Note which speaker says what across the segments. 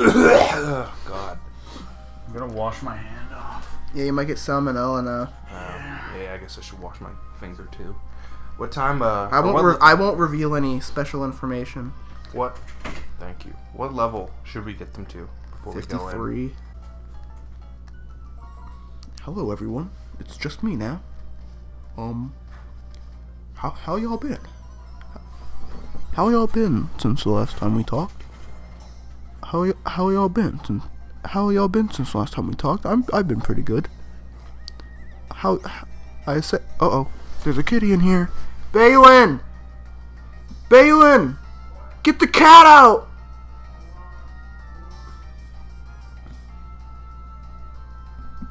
Speaker 1: Oh, God.
Speaker 2: I'm gonna wash my hand off.
Speaker 3: Yeah, you might get salmonella now.
Speaker 1: Yeah, I guess I should wash my finger too. What time?
Speaker 3: I won't reveal any special information.
Speaker 1: What? Thank you. What level should we get them to before
Speaker 3: 53.
Speaker 1: we go in?
Speaker 3: Hello, everyone. It's just me now. How y'all been? How y'all been since the last time we talked? How y'all been since the last time we talked? I've been pretty good. I said, there's a kitty in here. Balin! Get the cat out!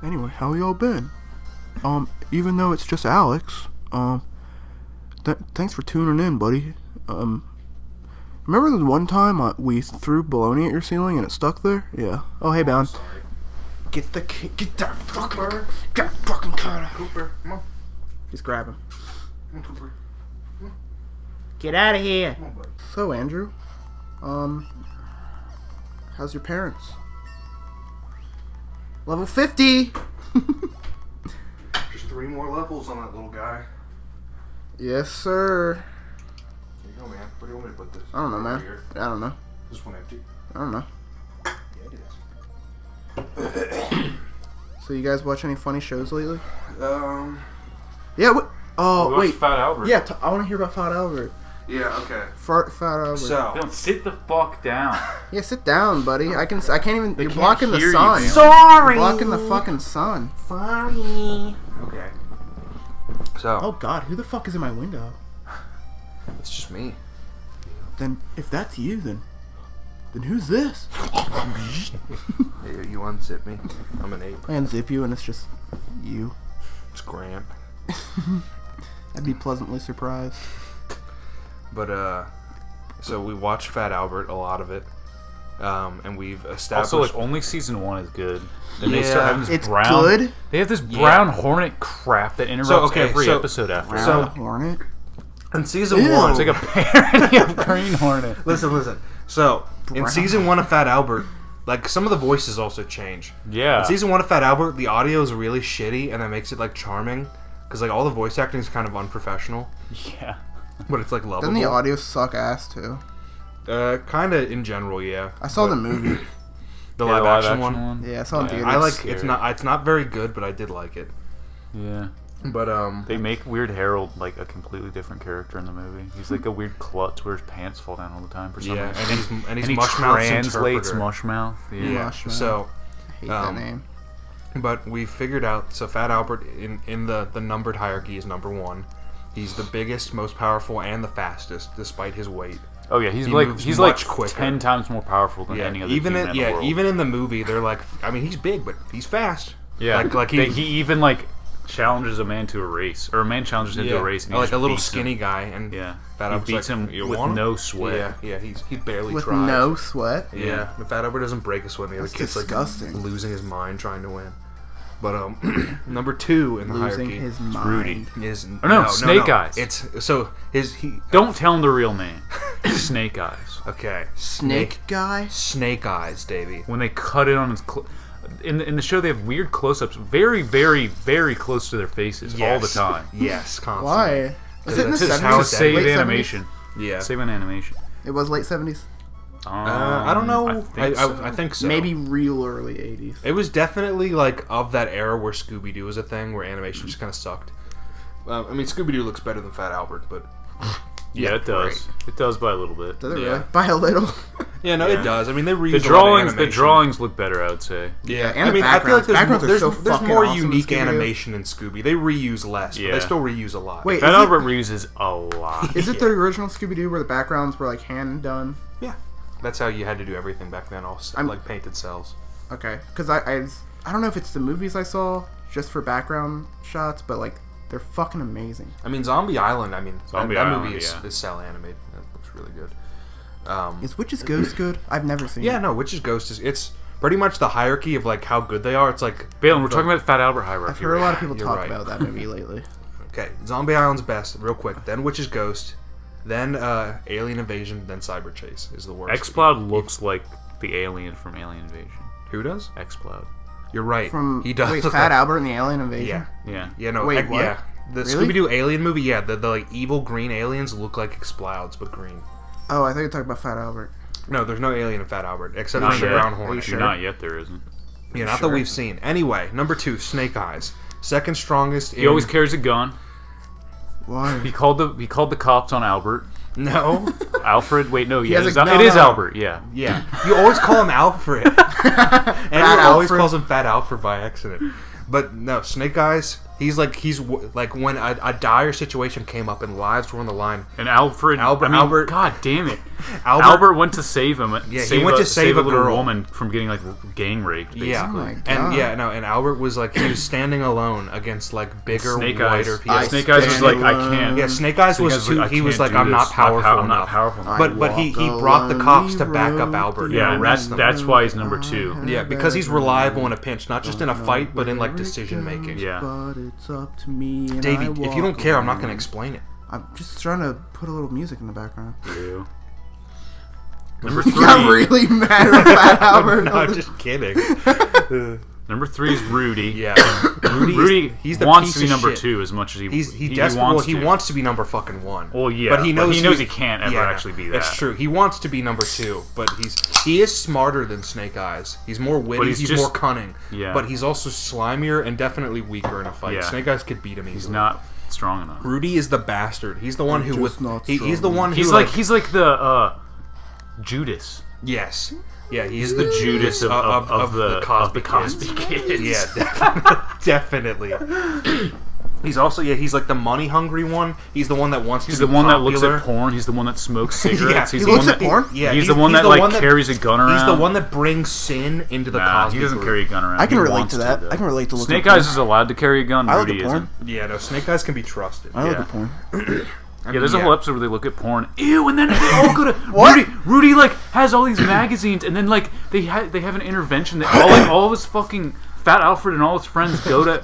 Speaker 3: Anyway, how y'all been? Even though it's just Alex, thanks for tuning in, buddy. Remember the one time we threw bologna at your ceiling and it stuck there? Yeah. Oh, hey, Balin. Get that fucking cat out.
Speaker 1: Cooper, come on.
Speaker 3: Just grab him.
Speaker 1: Come on, Cooper.
Speaker 3: Get out of here.
Speaker 1: Come on, buddy.
Speaker 3: So, Andrew, how's your parents? Level 50!
Speaker 1: Just 3 more levels on that little guy.
Speaker 3: Yes, sir.
Speaker 1: Here you go, man. Where do you want me to put this?
Speaker 3: I don't know, man.
Speaker 1: Here.
Speaker 3: I don't know.
Speaker 1: This one empty.
Speaker 3: I don't know.
Speaker 1: Yeah, it
Speaker 3: So, you guys watch any funny shows lately?
Speaker 1: is.
Speaker 3: Yeah, what? Oh, wait.
Speaker 2: Fat Albert.
Speaker 3: Yeah, I want to hear about Fat Albert.
Speaker 1: Yeah, okay.
Speaker 3: Fat Albert.
Speaker 1: So.
Speaker 2: Don't sit the fuck down.
Speaker 3: Yeah, sit down, buddy. I can't even. You're
Speaker 2: can't
Speaker 3: blocking the
Speaker 2: hear you,
Speaker 3: sun.
Speaker 2: man.
Speaker 3: Sorry. You're blocking the fucking sun.
Speaker 1: Sorry. Okay. So.
Speaker 3: Oh God, who the fuck is in my window?
Speaker 1: It's just me.
Speaker 3: Then, if that's you, then who's this?
Speaker 1: Hey, you unzip me. I'm an ape.
Speaker 3: I unzip you, and it's just you.
Speaker 1: It's Grant.
Speaker 3: I'd be pleasantly surprised.
Speaker 1: But so we watched Fat Albert, a lot of it, and we've established.
Speaker 2: Also, like only season 1 is good. Then they
Speaker 1: Yeah.
Speaker 2: start having this
Speaker 3: It's
Speaker 2: brown.
Speaker 3: good?
Speaker 2: They have this brown hornet crap that interrupts every episode after.
Speaker 3: Brown
Speaker 1: So-
Speaker 3: Hornet.
Speaker 1: In season
Speaker 3: Ew.
Speaker 1: 1,
Speaker 2: It's like a parody of Green Hornet.
Speaker 1: listen. So in
Speaker 3: Brown.
Speaker 1: season 1 of Fat Albert, like some of the voices also change.
Speaker 2: Yeah.
Speaker 1: In season 1 of Fat Albert, the audio is really shitty, and that makes it like charming, because like all the voice acting is kind of unprofessional,
Speaker 2: Yeah.
Speaker 1: but it's like lovable.
Speaker 3: Doesn't the audio suck ass too?
Speaker 1: Kind of in general, yeah.
Speaker 3: I saw
Speaker 1: But
Speaker 3: the movie.
Speaker 1: the
Speaker 2: Yeah,
Speaker 1: live action one.
Speaker 3: Yeah, I saw it in theaters.
Speaker 1: I like
Speaker 2: scary.
Speaker 1: it's not very good, but I did like it.
Speaker 2: Yeah.
Speaker 1: But
Speaker 2: They make Weird Harold like a completely different character in the movie. He's like a weird klutz where his pants fall down all the time for some
Speaker 1: yeah,
Speaker 2: reason.
Speaker 1: and he's
Speaker 2: he
Speaker 1: Mushmouth's
Speaker 2: translates
Speaker 1: interpreter.
Speaker 2: Mushmouth.
Speaker 1: Yeah.
Speaker 3: Mushmouth.
Speaker 1: So,
Speaker 3: I hate that name.
Speaker 1: but we figured out. So Fat Albert in the numbered hierarchy is number 1. He's the biggest, most powerful, and the fastest, despite his weight.
Speaker 2: Oh yeah, he's
Speaker 1: He
Speaker 2: like
Speaker 1: moves
Speaker 2: he's like
Speaker 1: much quicker.
Speaker 2: 10 times more powerful than
Speaker 1: Yeah,
Speaker 2: any other human in the world.
Speaker 1: even in the movie, they're like, I mean, he's big, but he's fast.
Speaker 2: Yeah,
Speaker 1: like
Speaker 2: he even like challenges a man to a race, or a man challenges him to a race, and he
Speaker 1: like
Speaker 2: just
Speaker 1: a little
Speaker 2: beats
Speaker 1: skinny
Speaker 2: him.
Speaker 1: guy, and
Speaker 2: Yeah,
Speaker 1: Fat
Speaker 2: he
Speaker 1: Albert's
Speaker 2: beats
Speaker 1: like,
Speaker 2: him
Speaker 1: "You
Speaker 2: with
Speaker 1: want him?"
Speaker 2: no sweat.
Speaker 1: Yeah, he barely
Speaker 3: With
Speaker 1: tries.
Speaker 3: no sweat.
Speaker 1: Yeah, the Fat Albert doesn't break a sweat. And the other
Speaker 3: That's
Speaker 1: kid's
Speaker 3: disgusting.
Speaker 1: like losing his mind trying to win. But number 2 in the
Speaker 3: Losing
Speaker 1: hierarchy
Speaker 3: his mind.
Speaker 1: is
Speaker 2: no, Snake Eyes.
Speaker 1: It's so he.
Speaker 2: Don't tell him the real name. Snake Eyes.
Speaker 1: Okay,
Speaker 3: Snake guy.
Speaker 1: Snake Eyes, Davey.
Speaker 2: When they cut in on his in the show, they have weird close-ups, very, very, very close to their faces all the time.
Speaker 1: Yes, constantly.
Speaker 3: Why? Was it in the
Speaker 1: That's just
Speaker 3: 70s?
Speaker 1: how
Speaker 2: To
Speaker 1: it's
Speaker 2: save
Speaker 3: Late 70s?
Speaker 2: animation.
Speaker 1: Yeah.
Speaker 2: Save an animation.
Speaker 3: It was late 70s.
Speaker 1: I don't know. I think so.
Speaker 3: Maybe real early 80s.
Speaker 1: It was definitely like of that era where Scooby-Doo was a thing, where animation just kind of sucked. I mean, Scooby-Doo looks better than Fat Albert, but
Speaker 2: Yeah, it does. It does by a little bit.
Speaker 3: Does it
Speaker 1: Yeah.
Speaker 3: really? By a little.
Speaker 1: yeah, no,
Speaker 2: Yeah.
Speaker 1: it does. I mean, they reuse
Speaker 2: The
Speaker 1: a lot of
Speaker 2: drawings, the
Speaker 1: animation.
Speaker 2: drawings look better, I would say.
Speaker 1: Yeah,
Speaker 3: and
Speaker 1: I
Speaker 3: the
Speaker 1: mean, I feel like
Speaker 3: backgrounds are
Speaker 1: there's
Speaker 3: so
Speaker 1: there's
Speaker 3: fucking
Speaker 1: more
Speaker 3: awesome in
Speaker 1: unique
Speaker 3: Scooby-Doo.
Speaker 1: animation in Scooby. They reuse less, but
Speaker 2: Yeah.
Speaker 1: they still reuse a lot.
Speaker 3: Wait,
Speaker 2: Fat
Speaker 3: is
Speaker 2: Albert reuses a lot.
Speaker 3: Is it the original Scooby-Doo where the backgrounds were like hand done?
Speaker 1: Yeah, that's how you had to do everything back then. All like painted cells.
Speaker 3: Okay, because I don't know if it's the movies I saw just for background shots, but like they're fucking amazing.
Speaker 1: I mean, Zombie Island. I mean,
Speaker 2: Zombie
Speaker 1: that
Speaker 2: Island,
Speaker 1: movie is
Speaker 2: yeah.
Speaker 1: cell animated. That looks really good.
Speaker 3: Is Witch's Ghost good? I've never seen
Speaker 1: Yeah,
Speaker 3: it.
Speaker 1: no, Witch's Ghost is it's pretty much the hierarchy of like how good they are. It's like
Speaker 2: Balin, we're talking about Fat Albert hierarchy.
Speaker 3: I've heard a lot of people
Speaker 1: You're
Speaker 3: talk
Speaker 1: right.
Speaker 3: about that movie lately.
Speaker 1: Okay, Zombie Island's best, real quick. Then Witch's Ghost, then Alien Invasion, then Cyber Chase is the worst.
Speaker 2: X-Cloud looks like The alien from Alien Invasion.
Speaker 1: Who does?
Speaker 2: Explode.
Speaker 1: You're right.
Speaker 3: From
Speaker 1: he does.
Speaker 3: wait,
Speaker 1: look
Speaker 3: Fat
Speaker 1: like-
Speaker 3: Albert in the Alien Invasion.
Speaker 1: Yeah.
Speaker 2: Yeah.
Speaker 1: No.
Speaker 3: Wait, what?
Speaker 1: Yeah. The
Speaker 3: Really?
Speaker 1: Scooby-Doo alien movie. Yeah. The like evil green aliens look like explodes, but green.
Speaker 3: Oh, I thought you were talking about Fat Albert.
Speaker 1: No, there's no alien in Fat Albert except
Speaker 2: Not
Speaker 1: for the
Speaker 2: yet.
Speaker 1: brown
Speaker 3: Are you
Speaker 1: hornet.
Speaker 3: sure?
Speaker 2: Not yet. There isn't.
Speaker 1: Yeah, not
Speaker 3: Sure.
Speaker 1: that we've seen. Anyway, number 2, Snake Eyes. Second strongest.
Speaker 2: He always carries a gun.
Speaker 3: Why?
Speaker 2: He called the cops on Albert.
Speaker 1: No.
Speaker 2: Alfred. Wait, no. Yeah,
Speaker 3: has
Speaker 2: it
Speaker 3: a- no,
Speaker 2: is
Speaker 3: no.
Speaker 2: Albert. Yeah.
Speaker 1: Yeah. You always call him Alfred. Everyone always
Speaker 3: Alfred.
Speaker 1: calls him Fat Alfred by accident. But no, Snake Eyes. He's like when a dire situation came up and lives were on the line.
Speaker 2: And Albert.
Speaker 1: Albert-
Speaker 2: God damn it.
Speaker 1: Albert-
Speaker 2: Albert went to save him.
Speaker 1: Yeah, he went to save a
Speaker 2: little
Speaker 1: girl.
Speaker 2: woman from getting like gang raped. Basically.
Speaker 1: Yeah,
Speaker 3: Oh my
Speaker 1: and
Speaker 3: God.
Speaker 1: and Albert was like he was standing alone against like bigger,
Speaker 2: Snake Eyes.
Speaker 1: whiter people.
Speaker 2: Snake Eyes was like, I
Speaker 3: alone.
Speaker 2: can't.
Speaker 1: Yeah, Snake Eyes
Speaker 2: Snake
Speaker 1: was
Speaker 2: Eyes
Speaker 1: too.
Speaker 2: I
Speaker 1: He was
Speaker 2: can't
Speaker 1: like,
Speaker 2: do
Speaker 1: I'm not
Speaker 2: this.
Speaker 1: powerful
Speaker 2: I'm not
Speaker 1: enough.
Speaker 2: powerful enough.
Speaker 1: But he
Speaker 3: walk
Speaker 1: brought the cops to
Speaker 3: lonely
Speaker 1: back up
Speaker 3: road
Speaker 1: Albert.
Speaker 3: through
Speaker 2: Yeah,
Speaker 1: and
Speaker 2: and
Speaker 1: arrest him.
Speaker 2: that's why he's number 2.
Speaker 1: Yeah, because he's reliable in a pinch, not just in a fight, but in like decision making.
Speaker 2: Yeah.
Speaker 3: But it's up to me. And
Speaker 1: Davey,
Speaker 3: I
Speaker 1: if you don't
Speaker 3: walk
Speaker 1: care, I'm not going to
Speaker 3: alone.
Speaker 1: explain it.
Speaker 3: I'm just trying to put a little music in the background.
Speaker 2: Ew. Number
Speaker 3: You got
Speaker 2: 3.
Speaker 3: really mad at Fat Albert.
Speaker 1: No, I'm just kidding.
Speaker 2: Number 3 is Rudy.
Speaker 1: Yeah, Rudy.
Speaker 2: Rudy
Speaker 1: the
Speaker 2: wants
Speaker 1: piece
Speaker 2: to be
Speaker 1: of
Speaker 2: number
Speaker 1: shit.
Speaker 2: 2 as much as he
Speaker 1: He
Speaker 2: wants
Speaker 1: wants
Speaker 2: to.
Speaker 1: to be number fucking 1.
Speaker 2: Well, yeah,
Speaker 1: but he knows
Speaker 2: he can't ever actually be that.
Speaker 1: That's true. He wants to be number 2, but he is smarter than Snake Eyes. He's more witty.
Speaker 2: he's
Speaker 1: He's
Speaker 2: just-
Speaker 1: more cunning.
Speaker 2: Yeah.
Speaker 1: But he's also slimier and definitely weaker in a fight.
Speaker 2: Yeah.
Speaker 1: Snake Eyes could beat him easily.
Speaker 2: He's not strong enough.
Speaker 1: Rudy is the bastard. He's the one who was.
Speaker 3: just not
Speaker 1: He's the
Speaker 3: strong
Speaker 1: one who.
Speaker 2: He's like the Judas.
Speaker 1: Yes. Yeah, he's the
Speaker 2: Judas of the Cosby Kids.
Speaker 1: Yeah, definitely. He's also he's like the money hungry one. He's the one that wants
Speaker 2: He's
Speaker 1: to
Speaker 2: the
Speaker 1: be
Speaker 2: one that
Speaker 1: popular.
Speaker 2: looks at porn. He's the one that smokes cigarettes.
Speaker 1: Yeah,
Speaker 2: He's
Speaker 3: he
Speaker 2: the
Speaker 3: looks
Speaker 2: one
Speaker 3: at
Speaker 2: that,
Speaker 3: porn?
Speaker 1: Yeah,
Speaker 2: he's the one that like carries a gun around.
Speaker 1: He's the one that brings sin into the
Speaker 2: Nah,
Speaker 1: Cosby
Speaker 2: he doesn't
Speaker 1: group.
Speaker 2: carry a gun around.
Speaker 3: I can
Speaker 2: He
Speaker 3: relate
Speaker 2: wants
Speaker 3: to that.
Speaker 2: though.
Speaker 3: I can relate to looking
Speaker 2: Snake
Speaker 3: at porn.
Speaker 2: Eyes is allowed to carry a gun.
Speaker 3: I look
Speaker 2: Rudy
Speaker 3: at porn.
Speaker 2: isn't.
Speaker 1: Yeah, no, Snake Eyes can be trusted.
Speaker 3: I look
Speaker 2: Yeah.
Speaker 3: at porn.
Speaker 2: Yeah, there's a whole episode where they look at porn. Ew, and then they all go to
Speaker 3: What?
Speaker 2: Rudy like has all these magazines, and then like they have an intervention that all of his fucking Fat Alfred and all his friends go to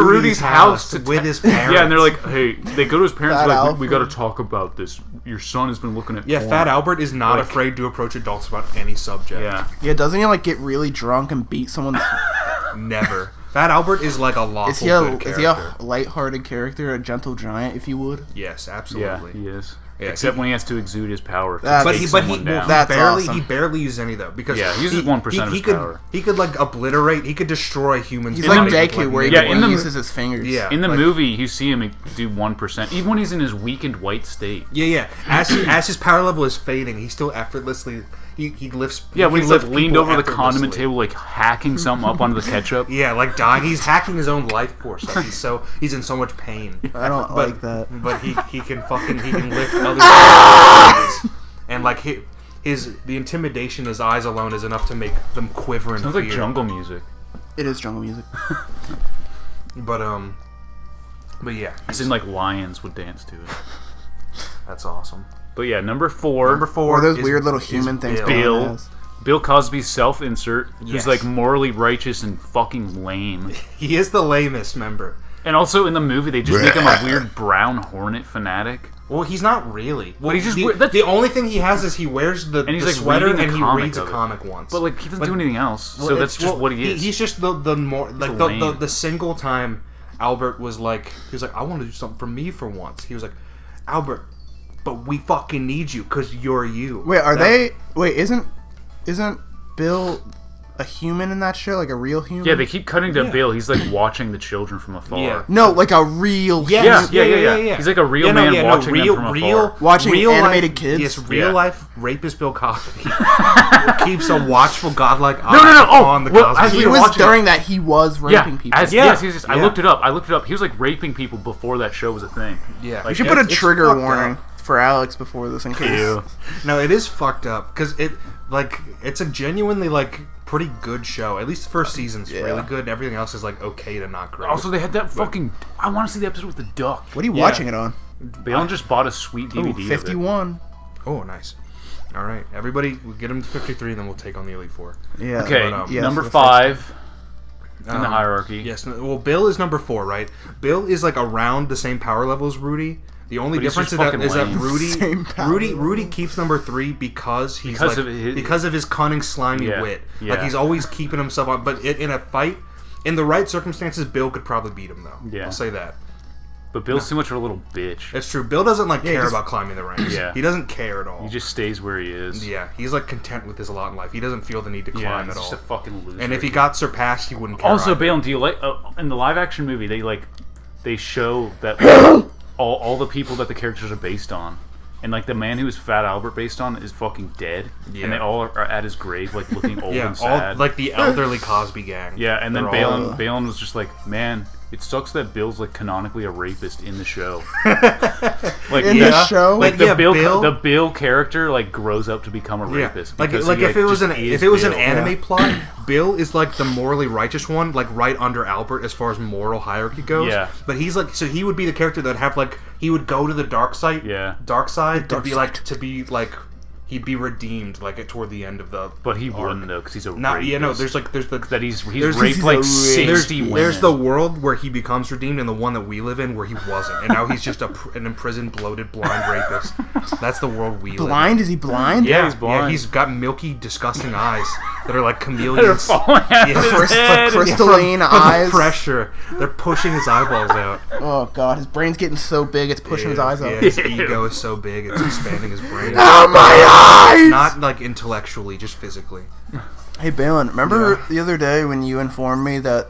Speaker 2: Rudy's house to
Speaker 1: with his parents.
Speaker 2: Yeah, and they're like, hey, they go to his parents.
Speaker 3: Fat
Speaker 2: Like, we got to
Speaker 3: Alfred.
Speaker 2: talk about this. Your son has been looking at
Speaker 1: Yeah,
Speaker 2: porn.
Speaker 1: Fat Albert is not
Speaker 2: Like-
Speaker 1: afraid to approach adults about any subject.
Speaker 2: Yeah,
Speaker 3: Yeah, doesn't he like get really drunk and beat someone's...
Speaker 1: Never. Fat Albert is like a lawful good
Speaker 3: Is he
Speaker 1: character.
Speaker 3: a lighthearted character, a gentle giant, if you would?
Speaker 1: Yes,
Speaker 2: yeah,
Speaker 1: absolutely.
Speaker 2: he is.
Speaker 1: Yeah,
Speaker 2: Except when he has to exude his power. To
Speaker 3: That's-
Speaker 2: take
Speaker 1: But
Speaker 2: someone down.
Speaker 3: That's
Speaker 1: barely
Speaker 3: awesome.
Speaker 1: he barely uses any though because
Speaker 2: Yeah, he uses 1% of his
Speaker 1: could,
Speaker 2: power.
Speaker 1: He could like obliterate. He could destroy humans.
Speaker 3: He's
Speaker 2: In
Speaker 3: like
Speaker 2: the-
Speaker 3: Deku, where he
Speaker 2: Yeah, in the-
Speaker 3: uses his fingers.
Speaker 1: Yeah.
Speaker 2: In the
Speaker 1: like-
Speaker 2: movie, you see him do 1%, even when he's in his weakened white state.
Speaker 1: Yeah. As his power level is fading, he still effortlessly he lifts.
Speaker 2: Yeah,
Speaker 1: he
Speaker 2: when
Speaker 1: can
Speaker 2: he's like
Speaker 1: lift
Speaker 2: leaned
Speaker 1: people
Speaker 2: over the condiment
Speaker 1: effortlessly.
Speaker 2: table, like hacking something up onto the ketchup.
Speaker 1: Yeah, like dying. He's hacking his own life force. Like he's in so much pain.
Speaker 3: I don't like that.
Speaker 1: But he can lift others. And like the intimidation in his eyes alone is enough to make them quiver in
Speaker 2: Sounds
Speaker 1: fear.
Speaker 2: like jungle music.
Speaker 3: It is jungle music.
Speaker 1: But yeah,
Speaker 2: As in, like lions would dance to it.
Speaker 1: that's awesome.
Speaker 2: But yeah, number 4.
Speaker 1: Number 4
Speaker 3: Or those
Speaker 1: is-
Speaker 3: weird little
Speaker 1: is
Speaker 3: human things.
Speaker 1: Bill.
Speaker 3: Bill
Speaker 2: Bill. Bill Cosby's self-insert, who's
Speaker 1: Yes.
Speaker 2: like morally righteous and fucking lame.
Speaker 1: He is the lamest member.
Speaker 2: And also in the movie, they just make him a weird brown hornet fanatic.
Speaker 1: Well, he's not really. Well,
Speaker 2: he's just
Speaker 1: the,
Speaker 2: weird. That's-
Speaker 1: the only thing he has is he wears the,
Speaker 2: he's,
Speaker 1: the
Speaker 2: like,
Speaker 1: sweater
Speaker 2: reading a
Speaker 1: and he
Speaker 2: comic
Speaker 1: reads a
Speaker 2: of it.
Speaker 1: comic once.
Speaker 2: But like he doesn't
Speaker 1: But-
Speaker 2: do anything else,
Speaker 1: Well,
Speaker 2: so
Speaker 1: it's-
Speaker 2: that's just
Speaker 1: well,
Speaker 2: what he is.
Speaker 1: He's just the more like
Speaker 2: lame.
Speaker 1: the single time Albert was like he was like I want to do something for me for once. He was like Albert, but we fucking need you because you're you.
Speaker 3: Wait, are
Speaker 1: That-
Speaker 3: they... Wait, isn't Bill a human in that show? Like a real human?
Speaker 2: Yeah, they keep cutting to
Speaker 1: Yeah.
Speaker 2: Bill. He's like watching the children from afar.
Speaker 1: Yeah.
Speaker 3: No, like a real
Speaker 1: Yes,
Speaker 2: Yeah,
Speaker 3: human.
Speaker 2: yeah. He's like a real man watching them from afar.
Speaker 3: Watching
Speaker 1: real
Speaker 3: animated
Speaker 1: life,
Speaker 3: kids?
Speaker 1: Yes, real
Speaker 2: Yeah.
Speaker 1: life rapist Bill Cosby keeps a watchful, godlike eye
Speaker 2: no. Oh,
Speaker 1: on the
Speaker 2: well,
Speaker 1: Cosby.
Speaker 2: as
Speaker 3: He
Speaker 2: we were
Speaker 3: was
Speaker 2: watching
Speaker 3: during that he was raping people.
Speaker 2: Yes. I
Speaker 1: Yeah.
Speaker 2: looked it up. He was like raping people before that show was a thing.
Speaker 1: Yeah,
Speaker 3: We should put a
Speaker 1: it's
Speaker 3: trigger
Speaker 1: fucked
Speaker 3: warning
Speaker 1: up.
Speaker 3: for Alex before this in case.
Speaker 2: Ew.
Speaker 1: No, it is fucked up because it's a genuinely like pretty good show. At least the first season's
Speaker 3: Yeah.
Speaker 1: really good. And everything else is like okay to not great.
Speaker 2: Also, they had that fucking. I want to see the episode with the duck.
Speaker 3: What are you
Speaker 1: Yeah.
Speaker 3: watching it on?
Speaker 2: Balen just bought a sweet
Speaker 3: Ooh,
Speaker 2: DVD. of it.
Speaker 3: 51.
Speaker 1: Oh, nice. All right, everybody, we'll get him to 53, and then we'll take on the Elite Four.
Speaker 3: Yeah.
Speaker 2: Okay,
Speaker 1: But,
Speaker 3: yeah,
Speaker 2: number
Speaker 3: so the
Speaker 2: 5 in the
Speaker 1: Um,
Speaker 2: hierarchy.
Speaker 1: Yes. Well, Bill is number 4, right? Bill is like around the same power level as Rudy, The only
Speaker 2: But he's
Speaker 1: difference
Speaker 2: just
Speaker 1: is that
Speaker 2: fucking
Speaker 3: Same power
Speaker 1: Rudy keeps number 3 because
Speaker 2: Because
Speaker 1: of his cunning, slimy wit.
Speaker 2: Yeah.
Speaker 1: Like he's always keeping himself on. But in a fight, in the right circumstances, Bill could probably beat him though.
Speaker 2: Yeah.
Speaker 1: I'll say that.
Speaker 2: But Bill's too much of a little bitch.
Speaker 1: It's true. Bill doesn't care
Speaker 3: just-
Speaker 1: about climbing the ranks.
Speaker 2: Yeah.
Speaker 1: He doesn't care at all.
Speaker 2: He just stays where he is.
Speaker 1: Yeah, he's like content with his lot in life. He doesn't feel the need to
Speaker 2: Yeah,
Speaker 1: climb
Speaker 2: he's
Speaker 1: at
Speaker 2: just
Speaker 1: all.
Speaker 2: a fucking loser.
Speaker 1: And if he got surpassed, he wouldn't care.
Speaker 2: Also,
Speaker 1: either.
Speaker 2: Balen, do you like in the live action movie? They show that all the people that the characters are based on, and like the man who is Fat Albert based on is fucking dead,
Speaker 1: Yeah.
Speaker 2: and they all are at his grave like looking old
Speaker 1: Yeah,
Speaker 2: and sad.
Speaker 1: all like the elderly Cosby gang.
Speaker 2: Yeah, and then
Speaker 1: They're all-
Speaker 2: Balen was just like, man, it sucks that Bill's like canonically a rapist in the show. Like
Speaker 3: In the show?
Speaker 2: like
Speaker 1: Yeah,
Speaker 2: the
Speaker 1: Bill-
Speaker 2: Bill character like grows up to become a rapist.
Speaker 1: Like
Speaker 2: because he,
Speaker 1: if it was
Speaker 2: just
Speaker 1: an
Speaker 2: is
Speaker 1: an
Speaker 2: Bill.
Speaker 1: anime plot, Bill is like the morally righteous one, like right under Albert as far as moral hierarchy goes.
Speaker 2: Yeah.
Speaker 1: But he's like, so he would be the character that would have like he would go to the dark side.
Speaker 2: Yeah.
Speaker 1: Dark side
Speaker 3: dark
Speaker 1: to be like he'd be redeemed like toward the end of the.
Speaker 2: But he
Speaker 1: arc.
Speaker 2: wouldn't though, because he's a
Speaker 1: Not
Speaker 2: rapist.
Speaker 1: yeah no. There's the
Speaker 2: that he's
Speaker 1: there's-
Speaker 2: raped
Speaker 3: he's
Speaker 2: like
Speaker 3: a
Speaker 2: 60 women.
Speaker 1: There's the world where he becomes redeemed and the one that we live in where he wasn't, and now he's just an imprisoned, bloated, blind rapist. That's the world we live in.
Speaker 3: Blind? Is he blind?
Speaker 2: Yeah, he's blind.
Speaker 1: Yeah, he's got milky, disgusting eyes that are like
Speaker 2: They're
Speaker 1: chameleons.
Speaker 2: falling out of his
Speaker 3: Crystal-
Speaker 2: head.
Speaker 3: crystalline
Speaker 1: from
Speaker 3: eyes.
Speaker 1: the pressure. They're pushing his eyeballs out.
Speaker 3: Oh god, his brain's getting so big it's pushing his eyes out.
Speaker 1: Yeah, his ego is so big it's expanding his brain.
Speaker 3: Oh my eyes!
Speaker 1: Not like intellectually, just physically.
Speaker 3: Hey Balin, remember the other day when you informed me that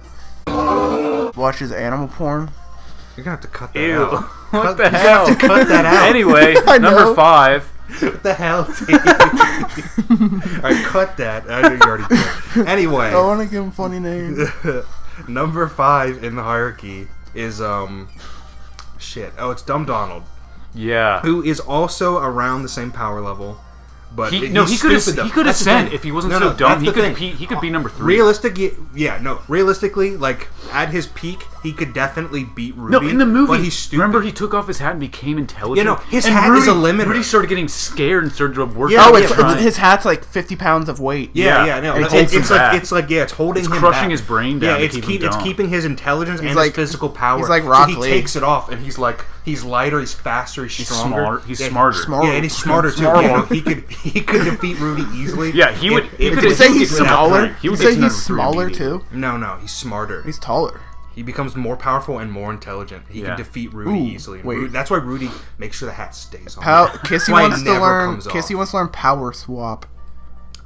Speaker 3: watches animal porn?
Speaker 1: You're gonna have to cut that
Speaker 2: Ew.
Speaker 1: out.
Speaker 2: What the
Speaker 1: You
Speaker 2: hell?
Speaker 1: have to cut that out.
Speaker 2: Anyway,
Speaker 3: I know.
Speaker 2: number 5.
Speaker 1: What the hell, dude? Alright, cut that. I know you already did. Anyway.
Speaker 3: I want to give him funny names.
Speaker 1: Number 5 in the hierarchy is shit. Oh, it's Dumb Donald,
Speaker 2: Yeah.
Speaker 1: who is also around the same power level. But
Speaker 2: He
Speaker 1: he's
Speaker 2: could
Speaker 1: stupid, though.
Speaker 2: he could
Speaker 1: That's the
Speaker 2: ascend
Speaker 1: thing.
Speaker 2: if he wasn't
Speaker 1: No,
Speaker 2: so
Speaker 1: no,
Speaker 2: dumb.
Speaker 1: that's the thing.
Speaker 2: He could be number 3.
Speaker 1: Realistically, like at his peak, he could definitely beat Rudy.
Speaker 2: No, in the movie,
Speaker 1: but he's stupid.
Speaker 2: remember he took off his hat and became intelligent.
Speaker 1: You know, his
Speaker 2: and
Speaker 1: hat
Speaker 2: Rudy,
Speaker 1: is a limiter.
Speaker 2: Rudy started getting scared and started working.
Speaker 1: Yeah,
Speaker 3: Oh,
Speaker 1: yeah,
Speaker 3: it's
Speaker 1: right.
Speaker 3: his hat's like 50 pounds of weight.
Speaker 1: Yeah, no,
Speaker 3: It
Speaker 1: it's,
Speaker 3: holds
Speaker 1: it's
Speaker 2: him
Speaker 1: like
Speaker 2: back.
Speaker 1: it's like it's holding
Speaker 2: It's
Speaker 1: him
Speaker 2: crushing
Speaker 1: back.
Speaker 2: his brain down
Speaker 1: Yeah,
Speaker 2: to keep him
Speaker 1: it's
Speaker 2: dumb.
Speaker 1: keeping his intelligence and
Speaker 3: like-
Speaker 1: his physical power.
Speaker 3: he's like
Speaker 1: so
Speaker 3: Rock
Speaker 1: he
Speaker 3: Lee.
Speaker 1: takes it off, and he's lighter, he's faster, he's stronger.
Speaker 2: He's
Speaker 1: Yeah,
Speaker 2: smarter.
Speaker 3: Smart.
Speaker 1: Yeah, and he's smarter too.
Speaker 3: Smarter.
Speaker 1: You know, he could defeat Rudy easily.
Speaker 2: Yeah, he would. He
Speaker 1: If-
Speaker 2: could
Speaker 3: Did you say
Speaker 2: he would
Speaker 3: he's
Speaker 2: get to number
Speaker 3: smaller?
Speaker 2: 3. He
Speaker 3: You
Speaker 2: would
Speaker 3: say
Speaker 2: get to number
Speaker 3: he's
Speaker 2: 3
Speaker 3: smaller
Speaker 2: immediately.
Speaker 3: too?
Speaker 1: No, he's smarter.
Speaker 3: He's taller.
Speaker 1: He becomes more powerful and more intelligent. He
Speaker 2: Yeah.
Speaker 1: can defeat Rudy
Speaker 3: Ooh,
Speaker 1: easily. And
Speaker 3: wait.
Speaker 1: That's why Rudy makes sure the hat stays on.
Speaker 3: Kissy
Speaker 1: That's why it
Speaker 3: wants to
Speaker 1: never
Speaker 3: learn.
Speaker 1: comes off.
Speaker 3: Kissy wants to learn power swap.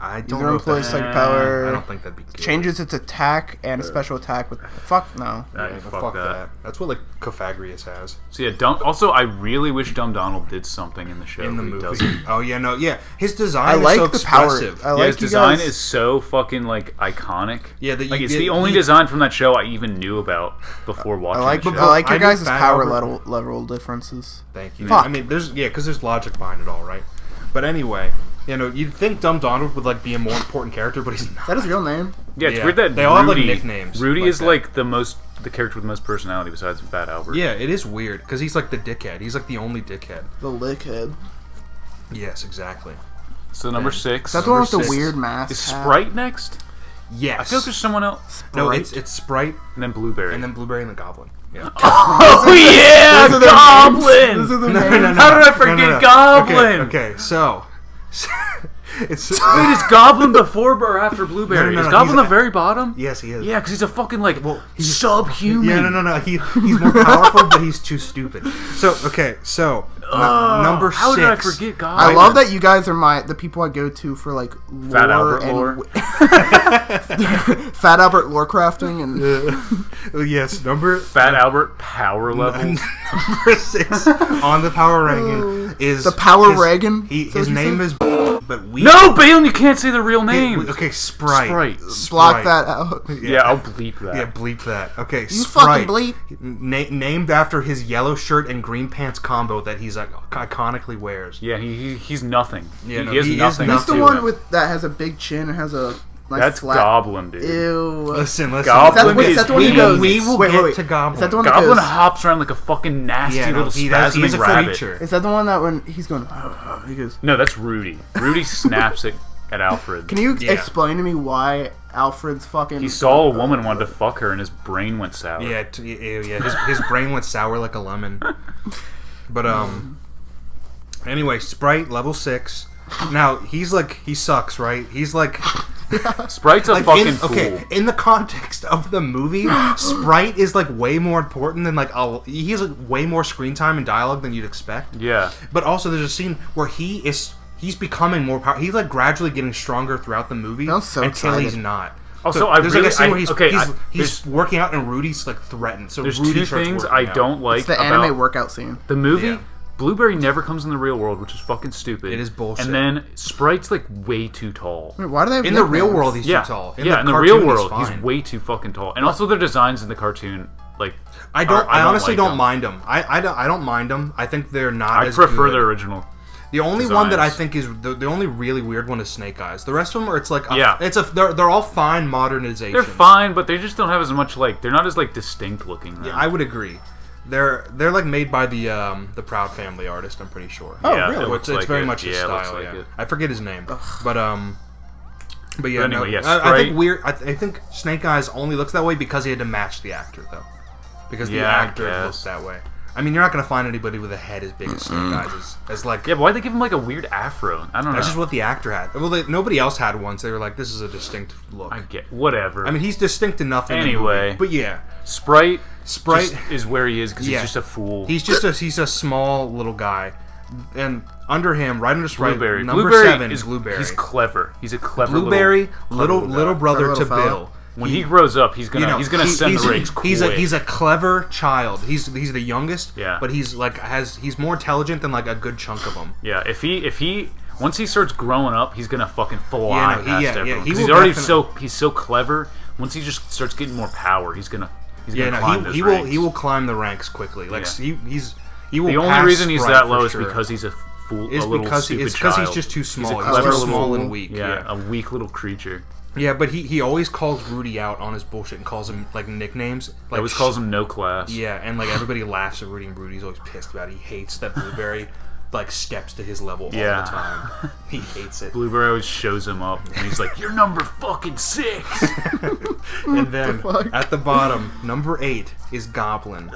Speaker 1: I don't
Speaker 3: Either
Speaker 1: know.
Speaker 3: employs
Speaker 1: If
Speaker 3: psychic
Speaker 1: that,
Speaker 3: power.
Speaker 1: I don't think that'd be good.
Speaker 3: Changes its attack and a special attack with. Fuck no.
Speaker 2: Nah,
Speaker 1: Yeah,
Speaker 2: fuck that.
Speaker 1: That's what like Cofagrius has
Speaker 2: So yeah, also I really wish Dumb Donald did something in the show.
Speaker 1: in the
Speaker 2: He
Speaker 1: movie.
Speaker 2: doesn't.
Speaker 1: Oh yeah, no, yeah. His
Speaker 3: I
Speaker 1: design
Speaker 3: like
Speaker 1: is so
Speaker 3: the power.
Speaker 1: expressive.
Speaker 3: I
Speaker 2: Yeah,
Speaker 3: like
Speaker 2: his
Speaker 3: you
Speaker 2: design
Speaker 3: guys-
Speaker 2: is so fucking like iconic.
Speaker 1: Yeah, that you
Speaker 2: like it's
Speaker 1: get-
Speaker 2: the only
Speaker 1: he-
Speaker 2: design from that show I even knew about before watching.
Speaker 3: I like.
Speaker 2: the
Speaker 3: I
Speaker 2: show.
Speaker 3: like your
Speaker 1: I knew
Speaker 3: guys'
Speaker 1: Fat
Speaker 3: power
Speaker 1: Albert-
Speaker 3: level differences.
Speaker 1: Thank you.
Speaker 3: Fuck.
Speaker 1: I mean, because there's logic behind it all, right? But anyway, you know, you'd think Dumb Donald would like be a more important character, but he's
Speaker 3: Is
Speaker 1: not.
Speaker 3: that his real name?
Speaker 2: Yeah, it's
Speaker 1: Yeah.
Speaker 2: weird that
Speaker 1: They all have, like,
Speaker 2: Rudy,
Speaker 1: nicknames
Speaker 2: Rudy
Speaker 1: like
Speaker 2: is
Speaker 1: that.
Speaker 2: like the character with the most personality besides Fat Albert.
Speaker 1: Yeah, it is weird because he's like the dickhead. He's like the only dickhead.
Speaker 3: The lickhead.
Speaker 1: Yes, exactly.
Speaker 2: So number
Speaker 1: Yeah.
Speaker 2: 6
Speaker 3: Is that the one with the
Speaker 1: Number 6.
Speaker 3: weird mask?
Speaker 2: is
Speaker 3: hat?
Speaker 2: Sprite next.
Speaker 1: Yes.
Speaker 2: I feel like there's someone else.
Speaker 1: No,
Speaker 3: Sprite?
Speaker 1: it's Sprite
Speaker 2: And then Blueberry.
Speaker 1: and then Blueberry and the Goblin. Yeah.
Speaker 2: oh yeah,
Speaker 3: Those are the
Speaker 2: Goblin.
Speaker 3: names. Those are the
Speaker 1: No,
Speaker 3: names.
Speaker 1: no, no,
Speaker 2: How did I
Speaker 1: no,
Speaker 2: forget
Speaker 1: no, no.
Speaker 2: Goblin?
Speaker 1: Okay, so it's
Speaker 2: Wait, is Goblin before or after Blueberry?
Speaker 1: No,
Speaker 2: Is
Speaker 1: no,
Speaker 2: Goblin
Speaker 1: he's
Speaker 2: the very bottom?
Speaker 1: yes, he is.
Speaker 2: Yeah, because he's a fucking like
Speaker 1: he's-
Speaker 2: subhuman.
Speaker 1: Yeah, no. He's more powerful, but he's too stupid. So okay, so number 6.
Speaker 2: How did I forget Goblin?
Speaker 3: I love that you guys are the people I go to for like lore
Speaker 2: Fat Albert
Speaker 3: and
Speaker 2: lore.
Speaker 3: Fat Albert lore crafting and
Speaker 1: Yes, number
Speaker 2: Fat Albert power levels.
Speaker 1: number 6 on the power ranking is
Speaker 3: The Power
Speaker 1: his-
Speaker 3: Reagan?
Speaker 1: He,
Speaker 3: Is that
Speaker 1: his
Speaker 3: what you
Speaker 1: name
Speaker 3: said?
Speaker 1: is, but we
Speaker 2: No, Balen, you can't say the real name.
Speaker 1: Okay, Sprite.
Speaker 2: Sprite.
Speaker 3: block that out.
Speaker 2: Yeah, I'll bleep that.
Speaker 1: Yeah, bleep that. Okay,
Speaker 3: You
Speaker 1: Sprite.
Speaker 3: fucking bleep.
Speaker 1: Named after his yellow shirt and green pants combo that he's like iconically wears.
Speaker 2: Yeah, he's nothing.
Speaker 1: Yeah, no,
Speaker 2: he has
Speaker 1: he is
Speaker 2: nothing.
Speaker 3: He's the
Speaker 2: to
Speaker 3: one
Speaker 2: him.
Speaker 3: with that has a big chin and has a nice
Speaker 2: That's
Speaker 3: flat.
Speaker 2: Goblin, dude.
Speaker 3: Ew.
Speaker 1: Listen.
Speaker 2: Goblin
Speaker 3: Is that the one
Speaker 1: we,
Speaker 3: who goes?
Speaker 1: we will
Speaker 3: wait,
Speaker 1: get
Speaker 3: wait.
Speaker 1: to Goblin.
Speaker 3: Is that the one that
Speaker 2: Goblin
Speaker 3: goes?
Speaker 2: hops around like a fucking nasty
Speaker 1: Yeah, no,
Speaker 2: little
Speaker 1: he's
Speaker 2: spasming
Speaker 1: a
Speaker 2: rabbit.
Speaker 1: creature.
Speaker 3: Is that the one that when he's going? He goes.
Speaker 2: No, that's Rudy. Rudy snaps at Alfred.
Speaker 3: Can you
Speaker 1: Yeah.
Speaker 3: explain to me why Alfred's fucking?
Speaker 2: He saw a woman wanted to fuck her, and his brain went sour.
Speaker 1: Yeah, his brain went sour like a lemon. But anyway, Sprite level 6. Now he sucks, right? He's like.
Speaker 2: Sprite's a fucking fool.
Speaker 1: Okay, in the context of the movie, Sprite is like way more important than he has like way more screen time and dialogue than you'd expect.
Speaker 2: Yeah.
Speaker 1: But also, there's a scene where he's becoming more powerful. He's like gradually getting stronger throughout the movie until
Speaker 3: excited.
Speaker 1: he's not.
Speaker 2: Also,
Speaker 1: there's like a scene where he's working out and Rudy's like threatened. So
Speaker 2: there's
Speaker 1: Rudy
Speaker 2: two things I
Speaker 1: out.
Speaker 2: don't like
Speaker 3: it's the
Speaker 2: about
Speaker 3: anime workout scene.
Speaker 2: the movie.
Speaker 1: Yeah.
Speaker 2: Blueberry never comes in the real world, which is fucking stupid.
Speaker 1: It is bullshit.
Speaker 2: And then Sprite's like way too tall.
Speaker 3: Wait, why do they have
Speaker 1: in the real
Speaker 3: nicknames?
Speaker 1: world he's too tall?
Speaker 2: In the real world he's way too fucking tall. And also their designs in the cartoon, like
Speaker 1: I honestly don't mind them. I don't mind them. I think they're not.
Speaker 2: I
Speaker 1: as
Speaker 2: prefer
Speaker 1: good.
Speaker 2: the original.
Speaker 1: The only
Speaker 2: designs.
Speaker 1: one that I think is the only really weird one is Snake Eyes. The rest of them are
Speaker 2: Yeah.
Speaker 1: they're all fine modernizations.
Speaker 2: They're fine, but they just don't have as much they're not as distinct looking.
Speaker 1: Yeah, I would agree. They're like made by the Proud Family artist, I'm pretty sure.
Speaker 3: Oh,
Speaker 2: yeah,
Speaker 3: really?
Speaker 1: It's very much his style.
Speaker 2: Like it.
Speaker 1: I forget his name, but yeah.
Speaker 2: Anyway,
Speaker 1: I think Snake Eyes only looks that way because he had to match the actor though, because the actor looks that way. I mean, you're not gonna find anybody with a head as big as Snake Eyes as like.
Speaker 2: Yeah, but why'd they give him like a weird afro? I don't know.
Speaker 1: That's just what the actor had. Well, nobody else had one, so they were like, "This is a distinct look."
Speaker 2: I get whatever.
Speaker 1: I mean, he's distinct enough.
Speaker 2: Anyway,
Speaker 1: in the movie, but yeah,
Speaker 2: Sprite
Speaker 1: just
Speaker 2: is where he is because he's just a fool.
Speaker 1: He's a small little guy, and under him, right under Sprite,
Speaker 2: Blueberry.
Speaker 1: number
Speaker 2: Blueberry
Speaker 1: 7 is Blueberry.
Speaker 2: He's clever. He's a clever
Speaker 1: Blueberry, little brother
Speaker 3: little
Speaker 1: to
Speaker 3: fella.
Speaker 1: Bill.
Speaker 2: When he grows up, he's gonna send the rings quick.
Speaker 1: He's a clever child. He's the youngest.
Speaker 2: Yeah.
Speaker 1: But he's more intelligent than like a good chunk of them.
Speaker 2: Yeah. If he once he starts growing up, he's gonna fucking fly past everyone.
Speaker 1: He's
Speaker 2: He's so clever. Once he just starts getting more power, he's gonna climb those ranks.
Speaker 1: He will climb the ranks quickly. Like he will.
Speaker 2: The only
Speaker 1: pass
Speaker 2: reason he's
Speaker 1: Sprite
Speaker 2: that low
Speaker 1: for
Speaker 2: is
Speaker 1: sure.
Speaker 2: because he's a fool.
Speaker 1: It's
Speaker 2: a little
Speaker 1: because
Speaker 2: stupid
Speaker 1: it's because
Speaker 2: child.
Speaker 1: he's just too small.
Speaker 2: He's
Speaker 1: He's
Speaker 2: a clever
Speaker 1: too small
Speaker 2: little,
Speaker 1: and weak.
Speaker 2: Yeah, a weak little creature.
Speaker 1: Yeah, but he always calls Rudy out on his bullshit and calls him like nicknames. Like
Speaker 2: Always calls him no class.
Speaker 1: Yeah, and like everybody laughs at Rudy, and Rudy's always pissed about it. He hates that Blueberry like steps to his level all the time. He hates it.
Speaker 2: Blueberry always shows him up, and he's like, "You're number fucking 6."
Speaker 1: And then at the bottom, number 8 is Goblin.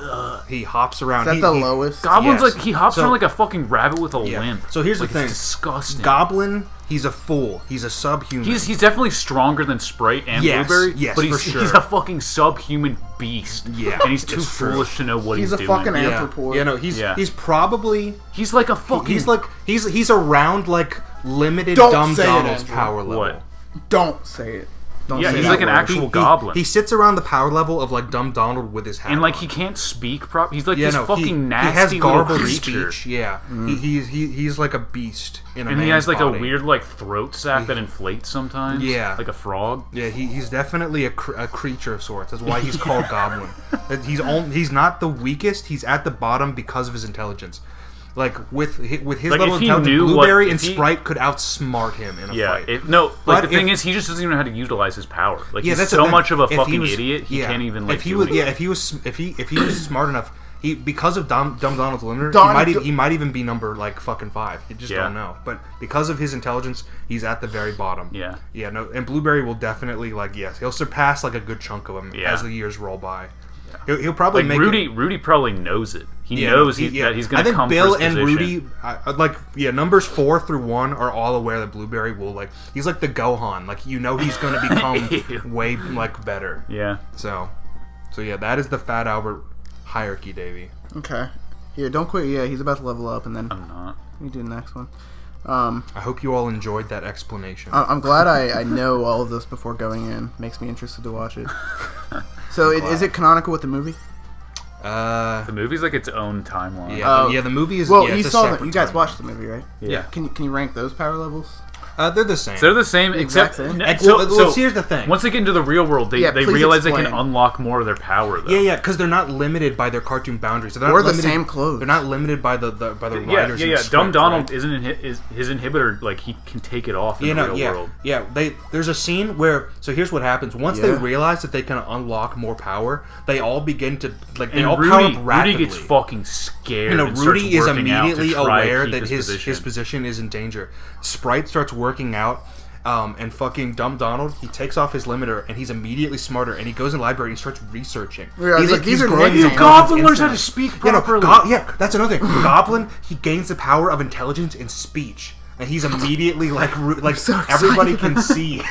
Speaker 1: He hops around.
Speaker 3: Is that the lowest?
Speaker 2: Goblin's
Speaker 1: Yes.
Speaker 2: like he hops
Speaker 1: So-
Speaker 2: around like a fucking rabbit with a limp.
Speaker 1: So here's the thing.
Speaker 2: It's disgusting.
Speaker 1: Goblin, he's a fool. He's a subhuman.
Speaker 2: He's definitely stronger than Sprite and
Speaker 1: Yes,
Speaker 2: Blueberry.
Speaker 1: yes,
Speaker 2: but
Speaker 1: for sure.
Speaker 2: he's a fucking subhuman beast.
Speaker 1: Yeah,
Speaker 2: and he's too
Speaker 1: it's true.
Speaker 2: foolish to know what he's
Speaker 3: He's a
Speaker 2: doing.
Speaker 3: fucking
Speaker 1: yeah.
Speaker 3: anthropod.
Speaker 1: Yeah, no, he's probably
Speaker 2: He's like a fucking.
Speaker 1: he's around like limited
Speaker 3: Don't
Speaker 1: Dumb
Speaker 3: say it,
Speaker 1: Donald's
Speaker 3: Andrew.
Speaker 1: power level.
Speaker 2: What?
Speaker 3: Don't say it. Don't
Speaker 2: Yeah,
Speaker 3: say
Speaker 2: he's
Speaker 3: that
Speaker 2: like an
Speaker 3: word.
Speaker 2: actual goblin.
Speaker 1: He sits around the power level of like Dumb Donald with his hat
Speaker 2: and like
Speaker 1: on.
Speaker 2: he can't speak properly. He's like
Speaker 1: Yeah,
Speaker 2: this
Speaker 1: no,
Speaker 2: fucking nasty
Speaker 1: he has
Speaker 2: little
Speaker 1: garbled
Speaker 2: creature.
Speaker 1: speech. Yeah, he's like a beast in a
Speaker 2: And he
Speaker 1: man's
Speaker 2: has like
Speaker 1: body.
Speaker 2: a weird like throat sac that inflates sometimes.
Speaker 1: Yeah.
Speaker 2: like a frog.
Speaker 1: Yeah, he's definitely a creature of sorts. That's why he's called Goblin. He's not the weakest. He's at the bottom because of his intelligence. Like with his
Speaker 2: Like,
Speaker 1: level
Speaker 2: if
Speaker 1: of
Speaker 2: he
Speaker 1: intelligence,
Speaker 2: knew
Speaker 1: Blueberry
Speaker 2: what-
Speaker 1: and
Speaker 2: if he-
Speaker 1: Sprite could outsmart him in a
Speaker 2: Yeah,
Speaker 1: fight.
Speaker 2: but the
Speaker 1: if-
Speaker 2: thing is, he just doesn't even know how to utilize his power. Like
Speaker 1: Yeah,
Speaker 2: he's
Speaker 1: that's the
Speaker 2: so
Speaker 1: thing.
Speaker 2: much of a
Speaker 1: If he
Speaker 2: fucking
Speaker 1: was-
Speaker 2: idiot, he
Speaker 1: yeah.
Speaker 2: can't even like.
Speaker 1: If he
Speaker 2: do
Speaker 1: was,
Speaker 2: anything.
Speaker 1: if he was smart enough, because of Dumb Donald's limiter, he might even be number like fucking 5. You just don't know. But because of his intelligence, he's at the very bottom.
Speaker 2: Yeah.
Speaker 1: Yeah. No, and Blueberry will definitely he'll surpass like a good chunk of them as the years roll by. He'll probably
Speaker 2: like
Speaker 1: make
Speaker 2: Rudy probably knows it. He knows that he's going to come.
Speaker 1: I think Bill
Speaker 2: for his
Speaker 1: and
Speaker 2: position.
Speaker 1: Rudy, numbers 4 through 1 are all aware that Blueberry will he's like the Gohan. Like he's going to become way better.
Speaker 2: Yeah.
Speaker 1: So yeah, that is the Fat Albert hierarchy, Davey.
Speaker 3: Okay. Here, don't quit. Yeah, he's about to level up, and then
Speaker 2: I'm not.
Speaker 3: we do the next one.
Speaker 1: I hope you all enjoyed that explanation.
Speaker 3: I'm glad I know all of this before going in. Makes me interested to watch it. So, is it canonical with the movie?
Speaker 2: The movie's like its own timeline.
Speaker 1: Yeah, the movie is.
Speaker 3: Well,
Speaker 1: yeah,
Speaker 3: you
Speaker 1: it's a
Speaker 3: saw
Speaker 1: separate
Speaker 3: you guys
Speaker 1: timeline.
Speaker 3: watched the movie, right?
Speaker 2: Yeah.
Speaker 3: Can you rank those power levels?
Speaker 1: They're the same.
Speaker 2: So they're the same,
Speaker 3: Exact
Speaker 2: except
Speaker 3: same.
Speaker 1: So here's the thing.
Speaker 2: Once they get into the real world, they
Speaker 3: please
Speaker 2: realize they
Speaker 3: explain.
Speaker 2: can unlock more of their power. Though.
Speaker 1: Yeah, because they're not limited by their cartoon boundaries. So they're
Speaker 3: Or
Speaker 1: not
Speaker 3: the
Speaker 1: limited,
Speaker 3: same clothes.
Speaker 1: They're not limited by the writers.
Speaker 2: Yeah.
Speaker 1: and script,
Speaker 2: Dumb Donald
Speaker 1: right?
Speaker 2: isn't his inhibitor. Like he can take it off in the real world.
Speaker 1: Yeah, there's a scene where here's what happens. Once they realize that they can unlock more power, they all begin to they all power up rapidly.
Speaker 2: Rudy gets fucking scared. and
Speaker 1: Rudy is
Speaker 2: starts working out to
Speaker 1: immediately
Speaker 2: try to
Speaker 1: aware
Speaker 2: keep
Speaker 1: that his position is in danger. Sprite starts working out. And fucking dumb Donald, he takes off his limiter and he's immediately smarter. And he goes in the library and he starts researching.
Speaker 3: Yeah,
Speaker 1: he's
Speaker 3: like, these are
Speaker 1: growing
Speaker 3: nicknames.
Speaker 1: his
Speaker 2: Goblin learns
Speaker 1: instantly.
Speaker 2: how to speak properly.
Speaker 1: Yeah, that's another thing. Goblin, he gains the power of intelligence and speech. And he's immediately like
Speaker 3: so
Speaker 1: everybody
Speaker 3: excited.
Speaker 1: can see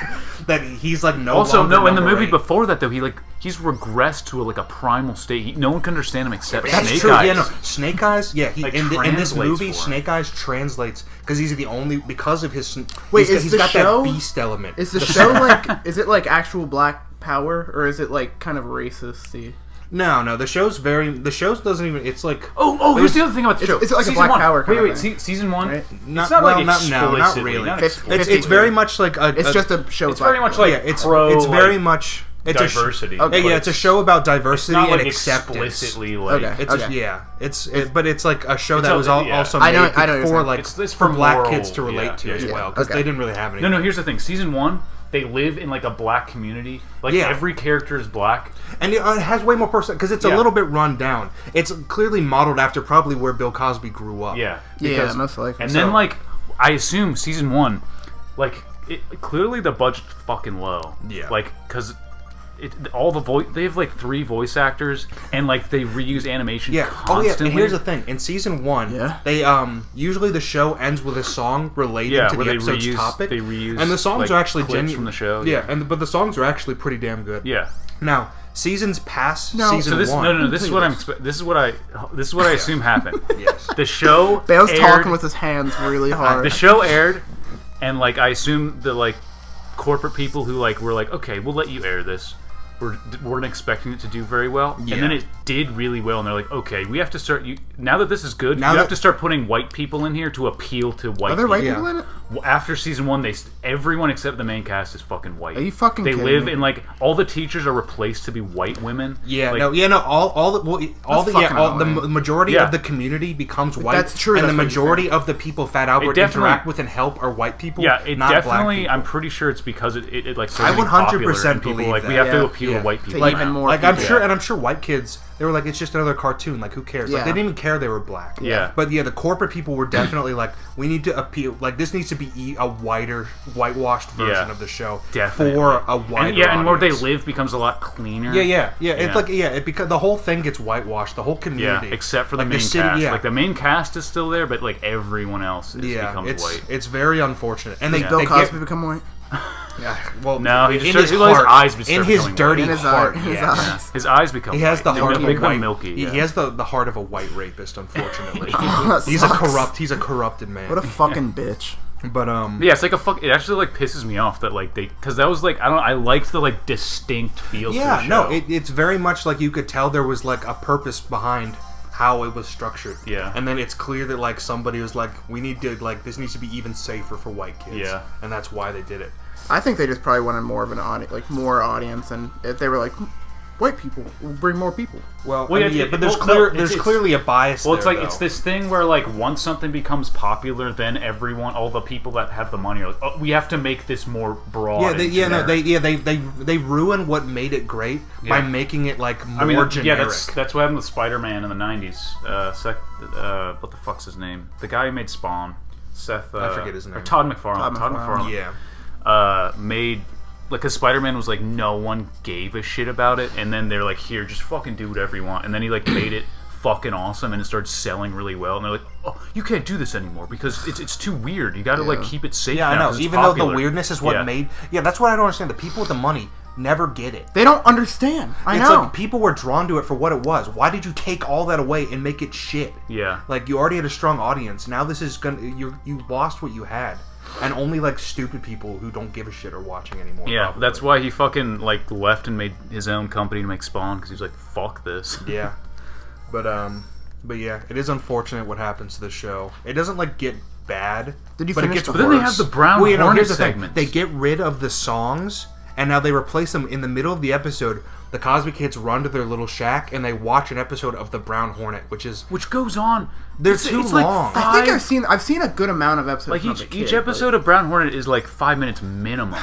Speaker 1: that he's like no.
Speaker 2: Also,
Speaker 1: longer
Speaker 2: no, in the
Speaker 1: number
Speaker 2: movie
Speaker 1: 8.
Speaker 2: before that though, he's regressed to a primal state. No one can understand him except
Speaker 1: That's
Speaker 2: Snake
Speaker 1: true.
Speaker 2: Eyes.
Speaker 1: Yeah, no, Snake Eyes. Yeah,
Speaker 2: Like,
Speaker 1: in this
Speaker 2: translates
Speaker 1: movie,
Speaker 2: for him.
Speaker 1: Snake Eyes translates because he's the only because of his.
Speaker 3: Wait,
Speaker 1: he's
Speaker 3: is
Speaker 1: got
Speaker 3: the show
Speaker 1: that beast element.
Speaker 3: Is the show is it like actual black power, or is it like kind of racist-y?
Speaker 1: No, the show's doesn't even. It's like
Speaker 2: Here's the other thing about the show.
Speaker 3: Is it like a
Speaker 2: Season
Speaker 3: Black
Speaker 2: 1.
Speaker 3: Power kind of
Speaker 2: Wait,
Speaker 3: thing?
Speaker 2: season 1.
Speaker 3: Right?
Speaker 2: It's not like
Speaker 1: not
Speaker 2: explicitly.
Speaker 1: really.
Speaker 2: Not
Speaker 3: Fif-
Speaker 2: explicitly.
Speaker 1: It's very much like a.
Speaker 3: It's just a show.
Speaker 2: It's very much like
Speaker 1: it's
Speaker 2: pro.
Speaker 1: very
Speaker 2: like,
Speaker 1: much it's
Speaker 2: diversity.
Speaker 3: Okay.
Speaker 1: yeah, it's a show about diversity
Speaker 2: Not like
Speaker 1: and acceptance.
Speaker 2: explicitly like.
Speaker 3: Okay.
Speaker 1: But it's like a show that
Speaker 2: a-
Speaker 1: was
Speaker 2: yeah.
Speaker 1: also
Speaker 3: I know
Speaker 1: made
Speaker 3: what you're
Speaker 1: for
Speaker 3: saying.
Speaker 1: like
Speaker 2: It's
Speaker 1: for
Speaker 2: for
Speaker 1: black
Speaker 2: moral-
Speaker 1: kids to relate to as
Speaker 3: yeah.
Speaker 1: well because
Speaker 3: Okay.
Speaker 1: they didn't really have any.
Speaker 2: No. Here's the thing. Season 1, they live in like a black community. Like
Speaker 1: Yeah.
Speaker 2: every character is black.
Speaker 1: And it has way more person because it's a
Speaker 2: Yeah.
Speaker 1: little bit run down. It's clearly modeled after probably where Bill Cosby grew up.
Speaker 2: Yeah.
Speaker 3: Yeah, most likely.
Speaker 2: And
Speaker 3: So-
Speaker 2: then like I assume season 1, like clearly the budget's fucking low.
Speaker 1: Yeah.
Speaker 2: Like because. They have like 3 voice actors and like they reuse animation
Speaker 1: Yeah.
Speaker 2: constantly.
Speaker 1: Oh yeah. And here's the thing: in season 1,
Speaker 3: Yeah.
Speaker 1: they usually the show ends with a song related to
Speaker 2: where
Speaker 1: the
Speaker 2: they
Speaker 1: episode's
Speaker 2: reuse,
Speaker 1: topic.
Speaker 2: They reuse
Speaker 1: and the songs
Speaker 2: like,
Speaker 1: are actually
Speaker 2: clips
Speaker 1: genuine
Speaker 2: from the show.
Speaker 1: Yeah, but the songs are actually pretty damn good.
Speaker 2: Yeah.
Speaker 1: Now seasons past
Speaker 3: No.
Speaker 1: season
Speaker 2: So this
Speaker 1: 1.
Speaker 2: no. This is what this is what I assume happened.
Speaker 1: Yes.
Speaker 2: The show
Speaker 3: Bale's
Speaker 2: aired,
Speaker 3: talking with his hands really hard.
Speaker 2: the show aired, and like I assume the like corporate people who like were like, okay, we'll let you air this. Weren't expecting it to do very well, and then it did really well. And they're like, "Okay, we have to start. Now that this is good,
Speaker 1: Now
Speaker 2: you
Speaker 1: that-
Speaker 2: have to start putting white people in here to appeal to white
Speaker 3: Are there
Speaker 2: people."
Speaker 3: white
Speaker 1: Yeah.
Speaker 3: people in it?
Speaker 2: After season 1, everyone except the main cast is fucking white.
Speaker 3: Are you fucking
Speaker 2: They
Speaker 3: kidding
Speaker 2: live
Speaker 3: me?
Speaker 2: in like all the teachers are replaced to be white women.
Speaker 1: Yeah,
Speaker 2: like,
Speaker 1: the majority
Speaker 2: Yeah.
Speaker 1: of the community becomes white.
Speaker 3: That's true,
Speaker 1: And
Speaker 3: that's
Speaker 1: the
Speaker 3: what you're
Speaker 1: majority of the people Fat Albert
Speaker 2: definitely-
Speaker 1: interact with and help are white people.
Speaker 2: Yeah, it
Speaker 1: not black
Speaker 2: definitely.
Speaker 1: people.
Speaker 2: I'm pretty sure it's because it like
Speaker 1: I
Speaker 2: started
Speaker 1: 100%
Speaker 2: people
Speaker 1: believe
Speaker 2: like we
Speaker 1: that.
Speaker 2: have to
Speaker 3: Yeah.
Speaker 2: appeal
Speaker 1: Yeah.
Speaker 2: to white people.
Speaker 3: To
Speaker 2: now.
Speaker 3: even more
Speaker 1: Like I'm
Speaker 3: people.
Speaker 1: sure, white kids they were like, it's just another cartoon. Like who cares? Like
Speaker 3: Yeah.
Speaker 1: they didn't even care they were black.
Speaker 2: Yeah.
Speaker 1: But yeah, the corporate people were definitely like, we need to appeal. Like this needs to be a wider, whitewashed version
Speaker 2: Yeah.
Speaker 1: of the show
Speaker 2: Definitely.
Speaker 1: for a wider.
Speaker 2: and where they
Speaker 1: audience.
Speaker 2: live becomes a lot cleaner.
Speaker 1: Yeah. It's
Speaker 2: Yeah.
Speaker 1: like it because the whole thing gets whitewashed. The whole
Speaker 2: Yeah,
Speaker 1: community,
Speaker 2: except for the
Speaker 1: Like,
Speaker 2: main
Speaker 1: city-
Speaker 2: cast.
Speaker 1: yeah.
Speaker 2: Like the main cast is still there, but like everyone else becomes
Speaker 1: it's
Speaker 2: white.
Speaker 1: it's very unfortunate. And
Speaker 3: Does
Speaker 1: they
Speaker 3: Bill
Speaker 1: they
Speaker 3: Cosby
Speaker 1: get,
Speaker 3: become white?
Speaker 1: yeah, well,
Speaker 2: No, he just
Speaker 1: in
Speaker 2: starts-
Speaker 1: his
Speaker 2: his
Speaker 1: heart,
Speaker 2: eyes start
Speaker 1: in his
Speaker 2: becoming
Speaker 1: dirty
Speaker 3: white. In his
Speaker 1: heart,
Speaker 3: eye- in his
Speaker 1: yes.
Speaker 3: eyes.
Speaker 2: His eyes become.
Speaker 1: He has the
Speaker 2: white.
Speaker 1: heart
Speaker 2: They
Speaker 1: of a
Speaker 2: become
Speaker 1: white.
Speaker 2: milky.
Speaker 1: He
Speaker 2: Yeah.
Speaker 1: has the heart of a white rapist. Unfortunately,
Speaker 3: That
Speaker 1: he's
Speaker 3: sucks.
Speaker 1: He's a corrupted man.
Speaker 3: What a fucking bitch.
Speaker 1: But
Speaker 2: Yeah, it's like a fuck. It actually like pisses me off that like because that was like I liked the like distinct feel. to the show.
Speaker 1: no, it's very much like you could tell there was like a purpose behind how it was structured.
Speaker 2: Yeah.
Speaker 1: And then it's clear that like somebody was like, we need to like this needs to be even safer for white kids.
Speaker 2: Yeah.
Speaker 1: And that's why they did it.
Speaker 3: I think they just probably wanted more of an audience, like more audience, and if they were like, white people will bring more people.
Speaker 1: Well,
Speaker 2: Well,
Speaker 1: I mean,
Speaker 2: yeah,
Speaker 1: but there's
Speaker 2: it's
Speaker 1: clearly a bias.
Speaker 2: Well, it's
Speaker 1: there,
Speaker 2: like
Speaker 1: though.
Speaker 2: it's this thing where like once something becomes popular, then everyone, all the people that have the money are like, oh, we have to make this more broad.
Speaker 1: They ruin what made it great by making it like more generic.
Speaker 2: that's what happened with Spider-Man in the '90s. What the fuck's his name? The guy who made Spawn, Seth.
Speaker 1: I forget his name.
Speaker 2: Or Todd McFarlane.
Speaker 3: Todd McFarlane.
Speaker 1: Yeah.
Speaker 2: Made. Like, cause Spider-Man was like, no one gave a shit about it, and then they're like, here, just fucking do whatever you want, and then he like made it fucking awesome, and it started selling really well, and they're like, oh, you can't do this anymore because it's too weird. You got to like keep it safe.
Speaker 1: Yeah,
Speaker 2: now
Speaker 1: I know.
Speaker 2: 'cause it's
Speaker 1: Even though
Speaker 2: popular.
Speaker 1: the weirdness is what made. Yeah, that's what I don't understand. The people with the money never get it.
Speaker 3: They don't understand. I
Speaker 1: It's
Speaker 3: know.
Speaker 1: like people were drawn to it for what it was. Why did you take all that away and make it shit?
Speaker 2: Yeah.
Speaker 1: Like you already had a strong audience. Now this is gonna you lost what you had, and only like stupid people who don't give a shit are watching anymore.
Speaker 2: Yeah,
Speaker 1: probably.
Speaker 2: that's why he fucking like left and made his own company to make Spawn because he was like, fuck this.
Speaker 1: Yeah, but yeah, it is unfortunate what happens to the show. It doesn't like get bad.
Speaker 3: Did you
Speaker 1: but it
Speaker 3: finish
Speaker 1: gets
Speaker 3: the-
Speaker 2: But then they
Speaker 1: worse.
Speaker 2: have the Brown
Speaker 1: Well,
Speaker 2: Hornet
Speaker 1: here's the
Speaker 2: segments.
Speaker 1: thing. They get rid of the songs, and now they replace them in the middle of the episode. The Cosby Kids run to their little shack, and they watch an episode of the Brown Hornet, which
Speaker 2: goes on.
Speaker 1: They're too long.
Speaker 2: Like
Speaker 3: I think I've seen a good amount of episodes.
Speaker 2: like
Speaker 3: when I was a
Speaker 2: each
Speaker 3: kid,
Speaker 2: episode of Brown Hornet is like 5 minutes minimum.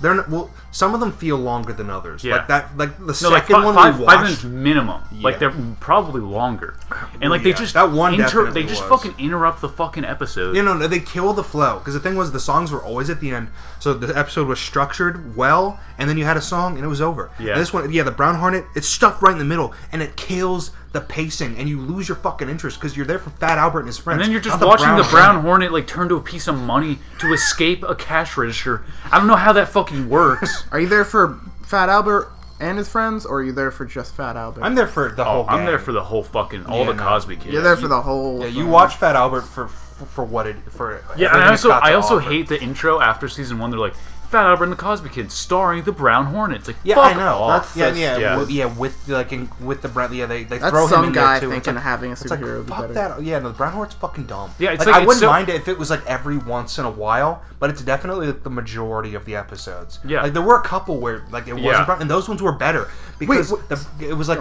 Speaker 1: they're not, well, some of them feel longer than others.
Speaker 2: Yeah.
Speaker 1: Like that, like the
Speaker 2: No,
Speaker 1: second
Speaker 2: like
Speaker 1: one
Speaker 2: five
Speaker 1: we watched.
Speaker 2: minutes minimum.
Speaker 1: Yeah.
Speaker 2: Like they're probably longer, and like they
Speaker 1: Yeah,
Speaker 2: just
Speaker 1: that one definitely
Speaker 2: they just
Speaker 1: was.
Speaker 2: fucking interrupt the fucking episode.
Speaker 1: No, they kill the flow. Because the thing was, the songs were always at the end. So the episode was structured well, and then you had a song, and it was over.
Speaker 2: Yeah.
Speaker 1: And this one, the Brown Hornet, it's stuffed right in the middle, and it kills the pacing, and you lose your fucking interest because you're there for Fat Albert and his friends.
Speaker 2: And then you're just
Speaker 1: not
Speaker 2: watching the Brown Hornet like turn to a piece of money to escape a cash register. I don't know how that fucking works.
Speaker 3: Are you there for Fat Albert and his friends, or are you there for just Fat Albert?
Speaker 1: I'm there for the whole gang.
Speaker 2: I'm there for the whole fucking all the Cosby kids.
Speaker 3: You're there for the whole.
Speaker 1: Yeah, you
Speaker 3: thing.
Speaker 1: watch Fat Albert for what it for.
Speaker 2: Yeah, and
Speaker 1: everything it's got
Speaker 2: I
Speaker 1: to
Speaker 2: also
Speaker 1: offer.
Speaker 2: hate the intro after season 1. They're like Fat Albert and the Cosby Kids starring the Brown Hornet. It's like
Speaker 1: Yeah,
Speaker 2: fuck
Speaker 1: I know.
Speaker 2: off.
Speaker 3: That's
Speaker 1: With the Brown. Yeah, they
Speaker 3: That's
Speaker 1: throw him
Speaker 3: some
Speaker 1: in
Speaker 3: guy
Speaker 1: there too.
Speaker 3: thinking
Speaker 1: It's
Speaker 3: having a
Speaker 1: it's like,
Speaker 3: superhero would be
Speaker 1: fuck
Speaker 3: better.
Speaker 1: that. Yeah, no, the Brown Hornet's fucking dumb.
Speaker 2: Yeah, it's
Speaker 1: like I
Speaker 2: it's
Speaker 1: wouldn't
Speaker 2: so-
Speaker 1: mind it if it was like every once in a while, but it's definitely like the majority of the episodes.
Speaker 2: Yeah.
Speaker 1: like there were a couple where like it wasn't, Brown, and those ones were better because it was like.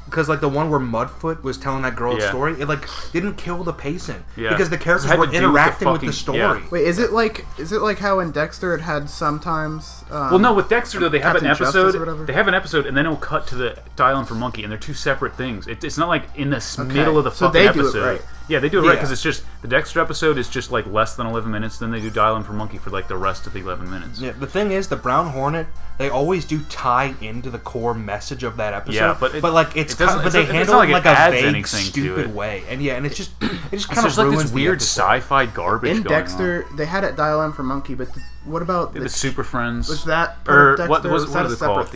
Speaker 1: Because like the one where Mudfoot was telling that girl a story, it like didn't kill the pacing because the characters
Speaker 2: Had
Speaker 1: were
Speaker 2: to do with the
Speaker 1: interacting with
Speaker 2: fucking-
Speaker 1: the story.
Speaker 2: yeah.
Speaker 3: Wait, is it like how in Dexter it had sometimes?
Speaker 2: Well, no, with Dexter though they have
Speaker 3: Captain
Speaker 2: an
Speaker 3: Justice
Speaker 2: episode.
Speaker 3: or whatever?
Speaker 2: They have an episode, and then it'll cut to the Dial-In for Monkey, and they're two separate things. It's not like in the middle of the
Speaker 3: So
Speaker 2: fucking
Speaker 3: they do it
Speaker 2: episode.
Speaker 3: right.
Speaker 2: Yeah, they do it right
Speaker 1: Yeah.
Speaker 2: because it's just the Dexter episode is just like less than 11 minutes. Then they do Dial-In for Monkey for like the rest of the 11 minutes.
Speaker 1: Yeah, the thing is, the Brown Hornet, they always do tie into the core message of that episode.
Speaker 2: Yeah, but
Speaker 1: they handle
Speaker 2: not like
Speaker 1: it like
Speaker 2: it
Speaker 1: a
Speaker 2: adds
Speaker 1: vague,
Speaker 2: anything to
Speaker 1: stupid
Speaker 2: it.
Speaker 1: way, and it just kind
Speaker 2: So
Speaker 1: of
Speaker 2: there's like
Speaker 1: ruins
Speaker 2: this
Speaker 1: the
Speaker 2: weird
Speaker 1: episode.
Speaker 2: sci-fi garbage
Speaker 3: In
Speaker 2: going
Speaker 3: Dexter, they had it Dial-In for Monkey, but what about
Speaker 2: on. The Super Friends.
Speaker 3: was that part
Speaker 2: or
Speaker 3: of Dexter?
Speaker 2: what
Speaker 3: Was
Speaker 2: what
Speaker 3: that
Speaker 2: do
Speaker 3: a
Speaker 2: they call it?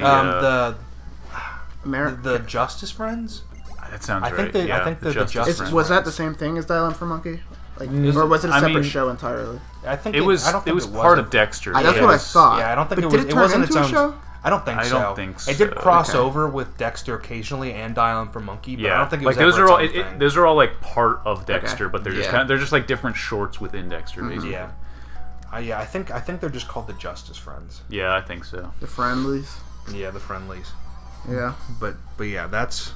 Speaker 3: separate
Speaker 1: The Justice Friends.
Speaker 2: That sounds
Speaker 1: I
Speaker 2: right.
Speaker 1: think
Speaker 2: yeah,
Speaker 1: they're the Justice Friends.
Speaker 3: Was that the same thing as Dial-In for Monkey? Like, or was it a separate show entirely?
Speaker 1: I think
Speaker 2: It was.
Speaker 1: I don't think
Speaker 2: It was
Speaker 1: it
Speaker 2: part
Speaker 1: wasn't.
Speaker 2: of Dexter.
Speaker 3: That's what I thought.
Speaker 1: Yeah, I don't think
Speaker 3: But
Speaker 1: it
Speaker 3: did
Speaker 1: was.
Speaker 3: it
Speaker 1: It
Speaker 3: turn
Speaker 1: wasn't
Speaker 3: into
Speaker 1: its
Speaker 3: a
Speaker 1: own
Speaker 3: show?
Speaker 1: I don't think
Speaker 2: I
Speaker 1: so.
Speaker 2: don't think
Speaker 1: It did
Speaker 2: so.
Speaker 1: cross
Speaker 3: Okay.
Speaker 1: over with Dexter occasionally and Dial-In for Monkey, but
Speaker 2: Yeah,
Speaker 1: I don't think it
Speaker 2: like
Speaker 1: was
Speaker 2: those
Speaker 1: ever
Speaker 2: are all.
Speaker 1: its own thing.
Speaker 2: Those are all like part of Dexter, but they're just
Speaker 3: Yeah.
Speaker 2: they're just like different shorts within Dexter, basically.
Speaker 1: Yeah. I think they're just called the Justice Friends.
Speaker 2: Yeah, I think so.
Speaker 3: The Friendlies.
Speaker 1: Yeah, the Friendlies.
Speaker 3: Yeah.
Speaker 1: But yeah, that's.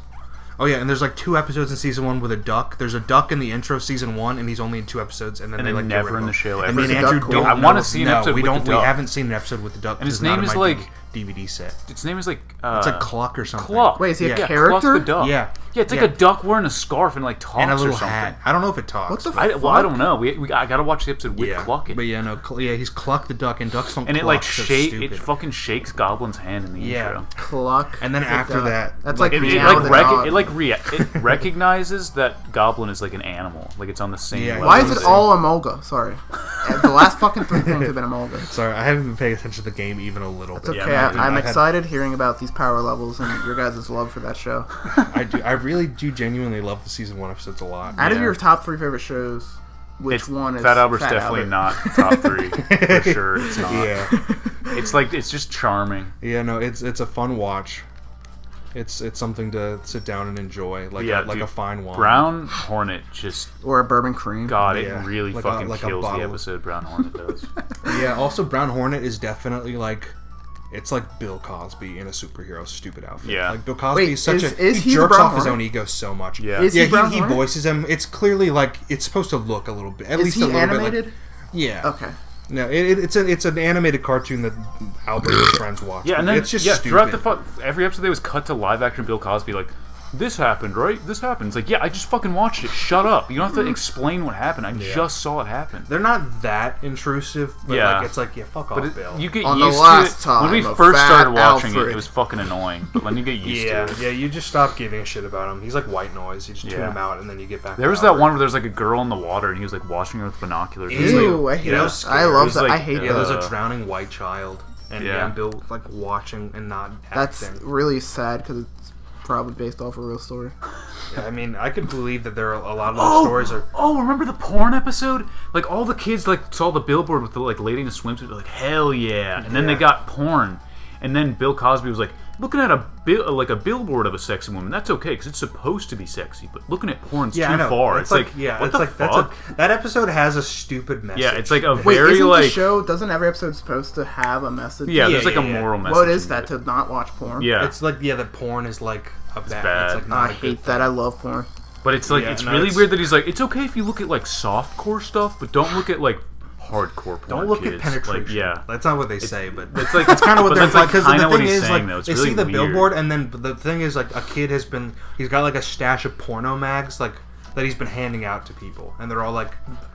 Speaker 1: Oh yeah, and there's like 2 episodes in season 1 with a duck. There's a duck in the intro of season 1, and he's only in 2 episodes, and then
Speaker 2: And
Speaker 1: they
Speaker 2: then
Speaker 1: like
Speaker 2: never
Speaker 1: get rid
Speaker 2: in
Speaker 1: of
Speaker 2: the
Speaker 1: him.
Speaker 2: show
Speaker 1: And
Speaker 2: ever.
Speaker 1: me and
Speaker 3: Is the
Speaker 1: Andrew
Speaker 3: duck
Speaker 1: don't.
Speaker 3: cool?
Speaker 2: I wanna see an
Speaker 1: no,
Speaker 2: episode
Speaker 1: we
Speaker 2: with the
Speaker 1: don't. We
Speaker 2: duck.
Speaker 1: haven't seen an episode with the duck.
Speaker 2: And his
Speaker 1: it's not
Speaker 2: name
Speaker 1: on
Speaker 2: is
Speaker 1: my
Speaker 2: like-
Speaker 1: DVD set.
Speaker 2: Its name is like.
Speaker 1: It's like Cluck or something.
Speaker 2: Cluck.
Speaker 3: Wait, is he a
Speaker 1: Yeah.
Speaker 3: character?
Speaker 2: Cluck the duck.
Speaker 1: Yeah.
Speaker 2: Yeah, it's like
Speaker 1: Yeah.
Speaker 2: a duck wearing a scarf and like talks
Speaker 1: And a
Speaker 2: or
Speaker 1: little
Speaker 2: something.
Speaker 1: hat. I don't know if it talks.
Speaker 3: What the
Speaker 1: but-
Speaker 2: I don't know. I gotta watch the episode with
Speaker 1: yeah.
Speaker 2: Cluck.
Speaker 1: But yeah, no. He's Cluck the duck, and ducks don't.
Speaker 2: And it
Speaker 1: cluck,
Speaker 2: like
Speaker 1: so it's
Speaker 2: It
Speaker 1: stupid.
Speaker 2: fucking shakes Goblin's hand in the
Speaker 1: Yeah.
Speaker 2: intro.
Speaker 3: Cluck.
Speaker 1: And then
Speaker 3: the
Speaker 1: after
Speaker 3: duck.
Speaker 1: that,
Speaker 3: That's
Speaker 1: like,
Speaker 3: like
Speaker 2: It
Speaker 3: Meow the dog.
Speaker 2: it recognizes that Goblin is like an animal. Like it's on the same
Speaker 1: Yeah.
Speaker 2: level.
Speaker 3: Why is it
Speaker 1: Let's
Speaker 3: all Emolga? Sorry. The last fucking 3 things have been Emolga.
Speaker 1: Sorry, I haven't been paying attention to the game even a little
Speaker 3: It's
Speaker 1: bit.
Speaker 3: okay.
Speaker 2: Yeah,
Speaker 3: I'm
Speaker 1: I've had-
Speaker 3: excited hearing about these power levels and your guys' love for that show.
Speaker 1: I really do genuinely love the season 1 episodes a lot.
Speaker 3: Out of
Speaker 2: Yeah.
Speaker 3: your top 3 favorite shows, which one is
Speaker 2: Fat Albert's
Speaker 3: Fat
Speaker 2: definitely
Speaker 3: Albert?
Speaker 2: not top 3 for sure. It's not.
Speaker 1: Yeah,
Speaker 2: It's just charming.
Speaker 1: yeah, no, it's a fun watch. It's something to sit down and enjoy, like
Speaker 2: Yeah,
Speaker 1: like
Speaker 2: dude,
Speaker 1: a fine wine.
Speaker 2: Brown Hornet just
Speaker 3: Or a bourbon cream.
Speaker 2: God,
Speaker 1: Yeah,
Speaker 2: it really
Speaker 1: like a-
Speaker 2: fucking
Speaker 1: like a
Speaker 2: kills the
Speaker 1: bottle.
Speaker 2: episode. Brown Hornet does.
Speaker 1: Yeah. Also, Brown Hornet is definitely like. It's like Bill Cosby in a superhero stupid outfit.
Speaker 2: Yeah.
Speaker 1: Like Bill Cosby
Speaker 3: Wait,
Speaker 1: is such
Speaker 3: is
Speaker 1: he
Speaker 3: he the
Speaker 1: jerks
Speaker 3: Brown
Speaker 1: off his
Speaker 3: Hornet?
Speaker 1: own ego so much.
Speaker 2: Yeah.
Speaker 3: Is he
Speaker 1: yeah,
Speaker 3: Brown
Speaker 1: he
Speaker 3: Hornet?
Speaker 1: voices him. It's clearly like it's supposed to look a little bit at
Speaker 3: Is
Speaker 1: least
Speaker 3: he
Speaker 1: a little
Speaker 3: animated?
Speaker 1: bit like, yeah.
Speaker 3: Okay.
Speaker 1: No, it's an animated cartoon that Albert and his friends watch.
Speaker 2: Yeah, and then
Speaker 1: it's just
Speaker 2: throughout
Speaker 1: stupid.
Speaker 2: every episode they was cut to live action Bill Cosby like, this happened, right? This happened. It's like, yeah, I just fucking watched it. Shut up. You don't have to explain what happened. I just saw it happen.
Speaker 1: They're not that intrusive, but
Speaker 2: Yeah.
Speaker 1: like it's like fuck off, Bill.
Speaker 2: You get
Speaker 3: On the
Speaker 2: used
Speaker 3: last
Speaker 2: to it. When we
Speaker 3: time of
Speaker 2: first
Speaker 3: Fat
Speaker 2: started watching it,
Speaker 3: Alfred.
Speaker 2: it was fucking annoying. But when you get used to it.
Speaker 1: yeah, you just stop giving a shit about him. He's like white noise. You just tune
Speaker 2: Yeah.
Speaker 1: him out, and then you get back.
Speaker 2: There
Speaker 1: to
Speaker 2: was that
Speaker 1: Albert.
Speaker 2: one where there's like a girl in the water and he was like watching her with binoculars. It was
Speaker 3: Ew,
Speaker 2: like,
Speaker 3: I hate
Speaker 1: that
Speaker 3: that.
Speaker 1: was scary.
Speaker 3: I
Speaker 1: It
Speaker 3: love
Speaker 2: was
Speaker 3: that.
Speaker 2: like,
Speaker 3: I hate
Speaker 1: Yeah, there's
Speaker 3: that.
Speaker 1: a drowning white child, and
Speaker 2: Yeah.
Speaker 1: Bill like watching and not
Speaker 3: That's
Speaker 1: acting.
Speaker 3: really sad because it's probably based off a real story.
Speaker 1: Yeah, I mean, I could believe that there are a lot of those stories are.
Speaker 2: Oh, remember the porn episode? Like all the kids like saw the billboard with the like lady in a swimsuit, they're like hell yeah, and then they
Speaker 1: Yeah.
Speaker 2: got porn, and then Bill Cosby was like looking at a billboard of a sexy woman. That's okay because it's supposed to be sexy, but looking at porn's
Speaker 1: Yeah, I
Speaker 2: too
Speaker 1: know.
Speaker 2: far. It's like
Speaker 1: yeah,
Speaker 2: what
Speaker 1: it's
Speaker 2: the
Speaker 1: like
Speaker 2: fuck?
Speaker 1: that episode has a stupid message.
Speaker 2: Yeah, it's like a
Speaker 3: Wait,
Speaker 2: very
Speaker 3: isn't
Speaker 2: like
Speaker 3: the show? Doesn't every episode supposed to have a message?
Speaker 2: yeah, there's
Speaker 1: Yeah,
Speaker 2: like a
Speaker 1: yeah.
Speaker 2: moral message.
Speaker 3: What is
Speaker 2: in
Speaker 3: that?
Speaker 2: it.
Speaker 3: To not watch porn?
Speaker 2: Yeah,
Speaker 1: It's like the porn is like a bad.
Speaker 2: bad.
Speaker 1: It's like not
Speaker 3: I
Speaker 1: a good
Speaker 3: hate that. I love porn.
Speaker 2: but it's like
Speaker 1: Yeah,
Speaker 2: it's
Speaker 1: no,
Speaker 2: really
Speaker 1: it's-
Speaker 2: weird that he's like it's okay if you look at like softcore stuff, but don't look at like hardcore porn.
Speaker 1: Don't look
Speaker 2: kids.
Speaker 1: at penetration.
Speaker 2: Like, yeah,
Speaker 1: that's not what they say, but
Speaker 2: it's like
Speaker 1: it's kind of what they're like. Because
Speaker 2: kind
Speaker 1: the
Speaker 2: of what
Speaker 1: thing
Speaker 2: he's
Speaker 1: is,
Speaker 2: saying,
Speaker 1: like,
Speaker 2: though. It's
Speaker 1: they
Speaker 2: really
Speaker 1: see the
Speaker 2: weird.
Speaker 1: billboard, and then the thing is, like, a kid he's got like a stash of porno mags, like that he's been handing out to people, and they're all like,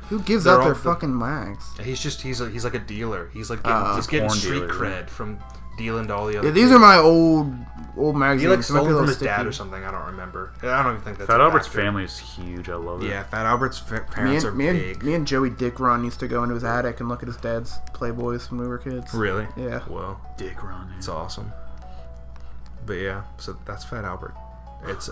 Speaker 3: who gives out their fucking mags?
Speaker 1: He's like a dealer. He's like getting
Speaker 2: porn
Speaker 1: street
Speaker 2: dealer,
Speaker 1: cred from dealing to all the other.
Speaker 3: Yeah, these
Speaker 1: kids.
Speaker 3: are my old magazines.
Speaker 1: He like
Speaker 3: They might
Speaker 1: stole
Speaker 3: be a
Speaker 1: them from
Speaker 3: little
Speaker 1: his dad
Speaker 3: sticky.
Speaker 1: or something. I don't remember. I don't even think that's
Speaker 2: Fat
Speaker 1: a
Speaker 2: Albert's
Speaker 1: factor.
Speaker 2: family is huge. I love it.
Speaker 1: Yeah, Fat Albert's parents are big.
Speaker 3: Me and Joey Dick Ron used to go into his attic and look at his dad's Playboys when we were kids.
Speaker 1: Really?
Speaker 3: Yeah.
Speaker 1: Well,
Speaker 2: Dick Ron.
Speaker 1: it's awesome. But yeah, so that's Fat Albert.
Speaker 3: That's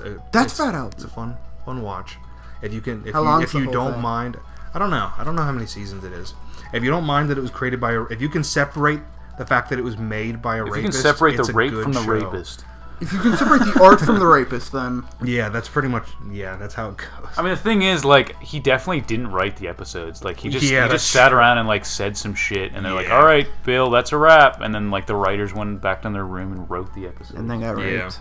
Speaker 3: Fat Albert.
Speaker 1: It's a fun watch. If you can, if
Speaker 3: How
Speaker 1: you, if
Speaker 3: long's the
Speaker 1: you
Speaker 3: whole
Speaker 1: don't
Speaker 3: thing?
Speaker 1: mind, I don't know how many seasons it is. If you don't mind that it was created by if you can separate the fact that it was made by a
Speaker 2: If
Speaker 1: rapist,
Speaker 2: you can separate the
Speaker 1: it's a
Speaker 2: rape
Speaker 1: good
Speaker 2: from the
Speaker 1: show.
Speaker 2: rapist.
Speaker 3: If you can separate the art from the rapist, then
Speaker 1: Yeah, that's pretty much that's how it goes.
Speaker 2: I mean, the thing is, like, he definitely didn't write the episodes. Like, he
Speaker 1: Yeah,
Speaker 2: just
Speaker 1: that's
Speaker 2: sat
Speaker 1: true.
Speaker 2: around and like said some shit, and they're like,
Speaker 1: Yeah.
Speaker 2: "All right, Bill, that's a wrap." And then like the writers went back down their room and wrote the episode.
Speaker 3: and then got raped.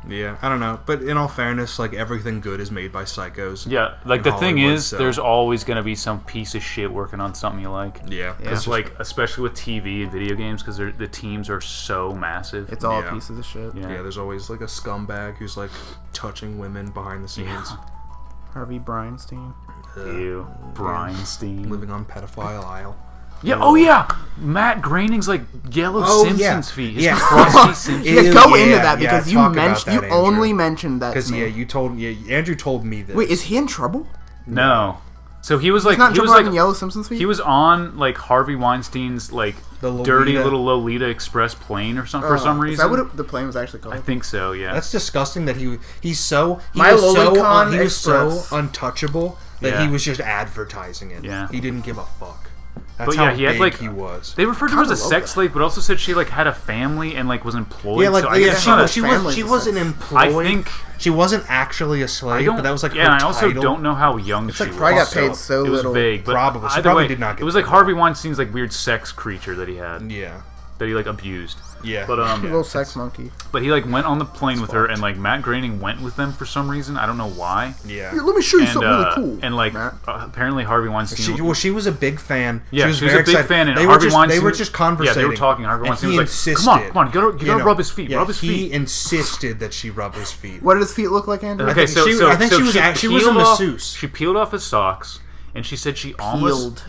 Speaker 1: Yeah, I don't know. But in all fairness, like, everything good is made by psychos.
Speaker 2: Yeah, like
Speaker 1: in
Speaker 2: the thing
Speaker 1: Hollywood,
Speaker 2: is,
Speaker 1: so-
Speaker 2: there's always gonna be some piece of shit working on something you like.
Speaker 1: Yeah.
Speaker 2: Because like, especially with TV and video games, because the teams are so massive.
Speaker 3: It's all
Speaker 1: Yeah.
Speaker 3: pieces of shit.
Speaker 2: Yeah.
Speaker 1: There's always like a scumbag who's like touching women behind the scenes.
Speaker 3: Harvey Breinstein.
Speaker 2: Ew, Breinstein.
Speaker 1: Living on pedophile isle.
Speaker 2: Yeah. Oh yeah, Matt Groening's like yellow
Speaker 1: Oh,
Speaker 2: Simpsons
Speaker 1: yeah.
Speaker 2: feet. His
Speaker 1: Yeah.
Speaker 2: crusty Simpsons.
Speaker 3: Yeah,
Speaker 1: Ew,
Speaker 3: go into
Speaker 1: yeah,
Speaker 3: that
Speaker 1: yeah,
Speaker 3: because you
Speaker 1: talk about
Speaker 3: mentioned
Speaker 1: that,
Speaker 3: you
Speaker 1: Andrew.
Speaker 3: only mentioned that.
Speaker 1: Because
Speaker 3: to me.
Speaker 1: Andrew told me this.
Speaker 3: Wait, is he in trouble?
Speaker 2: No. So he was like
Speaker 3: He's not in
Speaker 2: he was
Speaker 3: trouble
Speaker 2: like
Speaker 3: having yellow Simpsons feet.
Speaker 2: he was on like Harvey Weinstein's like
Speaker 1: The Lolita-
Speaker 2: dirty little Lolita Express plane or something for some reason.
Speaker 3: Is that what the plane was actually called?
Speaker 2: I think so. Yeah.
Speaker 1: That's disgusting that he's so
Speaker 3: My
Speaker 1: he was
Speaker 3: Lolicon
Speaker 1: so
Speaker 3: Express.
Speaker 1: untouchable that
Speaker 2: Yeah.
Speaker 1: he was just advertising it.
Speaker 2: Yeah.
Speaker 1: He didn't give a fuck. That's
Speaker 2: But
Speaker 1: how
Speaker 2: yeah, he had,
Speaker 1: big
Speaker 2: like-
Speaker 1: he was.
Speaker 2: They referred to her as a
Speaker 3: Kinda love
Speaker 2: sex
Speaker 3: that.
Speaker 2: slave, but also said she like had a family and like was employed.
Speaker 1: Yeah, like
Speaker 2: so I
Speaker 1: yeah,
Speaker 2: guess not a-
Speaker 1: she
Speaker 3: family's a
Speaker 1: wasn't
Speaker 3: sex.
Speaker 1: employed.
Speaker 2: I think
Speaker 1: she wasn't actually a
Speaker 2: I
Speaker 1: slave,
Speaker 2: don't.
Speaker 1: but that was like
Speaker 2: yeah,
Speaker 1: her
Speaker 2: and I also
Speaker 1: title.
Speaker 2: don't know how young she
Speaker 1: like
Speaker 2: was.
Speaker 3: Probably got
Speaker 1: so
Speaker 3: paid so
Speaker 2: It was
Speaker 3: little.
Speaker 2: vague, but
Speaker 1: Probably. She
Speaker 2: either
Speaker 1: probably
Speaker 2: way,
Speaker 1: did not get
Speaker 2: it was like
Speaker 1: paid.
Speaker 2: Harvey Weinstein's like weird sex creature that he had,
Speaker 1: Yeah.
Speaker 2: that he like abused.
Speaker 1: Yeah.
Speaker 2: But
Speaker 3: Little sex monkey.
Speaker 2: but he like went on the plane with her,
Speaker 1: fucked.
Speaker 2: and like Matt Groening went with them for some reason. I don't know why.
Speaker 1: Yeah.
Speaker 3: Here, let me show you
Speaker 2: And
Speaker 3: something really cool.
Speaker 2: and like
Speaker 3: Matt.
Speaker 2: apparently Harvey Weinstein.
Speaker 1: She was a big fan.
Speaker 2: Yeah,
Speaker 1: she
Speaker 2: she was
Speaker 1: very
Speaker 2: a big
Speaker 1: excited.
Speaker 2: fan, and
Speaker 1: they
Speaker 2: Harvey
Speaker 1: were just,
Speaker 2: Weinstein.
Speaker 1: They were just conversating.
Speaker 2: Yeah, they were talking. Harvey
Speaker 1: and
Speaker 2: Weinstein
Speaker 1: he
Speaker 2: was like,
Speaker 1: insisted,
Speaker 2: "Come on, you gotta rub his feet,
Speaker 1: Yeah,
Speaker 2: rub his
Speaker 1: he
Speaker 2: feet."
Speaker 1: insisted that she rub his feet.
Speaker 3: What did his feet look like, Andrew?
Speaker 2: Okay,
Speaker 1: think
Speaker 2: so
Speaker 1: she-
Speaker 2: so
Speaker 1: I think
Speaker 2: so
Speaker 1: she was
Speaker 2: she
Speaker 1: she was a
Speaker 2: peeled off-
Speaker 1: masseuse.
Speaker 2: She peeled off his socks, and she said she almost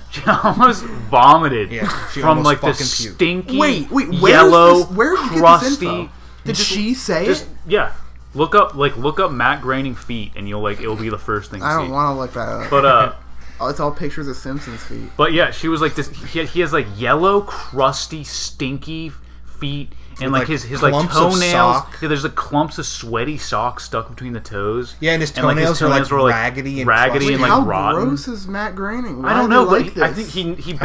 Speaker 2: vomited
Speaker 1: Yeah, she
Speaker 2: from
Speaker 1: almost
Speaker 2: like the
Speaker 1: fucking puked.
Speaker 2: stinky
Speaker 3: Wait, where
Speaker 2: yellow,
Speaker 3: is this? Where did you get
Speaker 2: crusty.
Speaker 3: this info? Did she say it?
Speaker 2: Yeah, look up Matt Groening feet, and it'll be the first thing you
Speaker 3: I
Speaker 2: see.
Speaker 3: don't want to look that up.
Speaker 2: But
Speaker 3: Oh, it's all pictures of Simpsons feet.
Speaker 2: But yeah, she was like this. He has like yellow, crusty, stinky feet, and
Speaker 1: With,
Speaker 2: like his
Speaker 1: clumps of
Speaker 2: toenails.
Speaker 1: sock.
Speaker 2: Yeah, there's like clumps of sweaty socks stuck between the toes.
Speaker 1: Yeah, and his
Speaker 2: like,
Speaker 1: toenails are like raggedy and
Speaker 2: raggedy
Speaker 1: crusty.
Speaker 2: and like
Speaker 3: How
Speaker 2: rotten.
Speaker 3: gross is Matt Groening? Why
Speaker 2: I don't
Speaker 3: do
Speaker 2: know,
Speaker 3: they
Speaker 2: but
Speaker 3: like
Speaker 2: I
Speaker 3: this?
Speaker 2: think he
Speaker 1: know.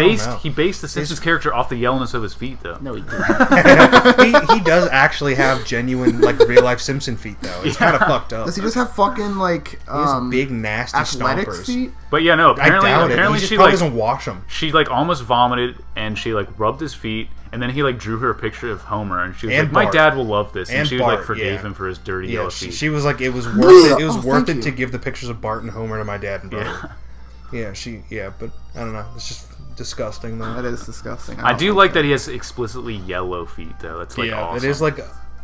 Speaker 2: based the Simpsons character off the yellowness of his feet, though.
Speaker 3: No, he didn't.
Speaker 1: he does actually have genuine like real life Simpson feet though. It's kind of fucked up.
Speaker 3: Does he just have fucking like
Speaker 1: He has big nasty
Speaker 3: athletics
Speaker 1: stompers.
Speaker 3: feet?
Speaker 2: But yeah, no.
Speaker 1: I doubt it.
Speaker 2: Apparently
Speaker 1: He just
Speaker 2: she
Speaker 1: probably
Speaker 2: like
Speaker 1: doesn't wash them.
Speaker 2: she like almost vomited, and she like rubbed his feet, and then he like drew her a picture of Homer, and she was
Speaker 1: And
Speaker 2: like, "My
Speaker 1: Bart.
Speaker 2: dad will love this," and
Speaker 1: And
Speaker 2: she
Speaker 1: Bart,
Speaker 2: like forgave
Speaker 1: yeah.
Speaker 2: him for his dirty
Speaker 1: Yeah,
Speaker 2: yellow
Speaker 1: she,
Speaker 2: feet.
Speaker 1: she was like, it was worth it. It was
Speaker 3: Oh,
Speaker 1: worth
Speaker 3: thank
Speaker 1: it to
Speaker 3: you.
Speaker 1: give the pictures of Bart and Homer to my dad and brother.
Speaker 2: Yeah.
Speaker 1: But I don't know. It's just disgusting though.
Speaker 3: That is disgusting.
Speaker 2: I
Speaker 3: don't
Speaker 2: do like that he has explicitly yellow feet, though. That's like
Speaker 1: Yeah,
Speaker 2: awesome.
Speaker 1: it is like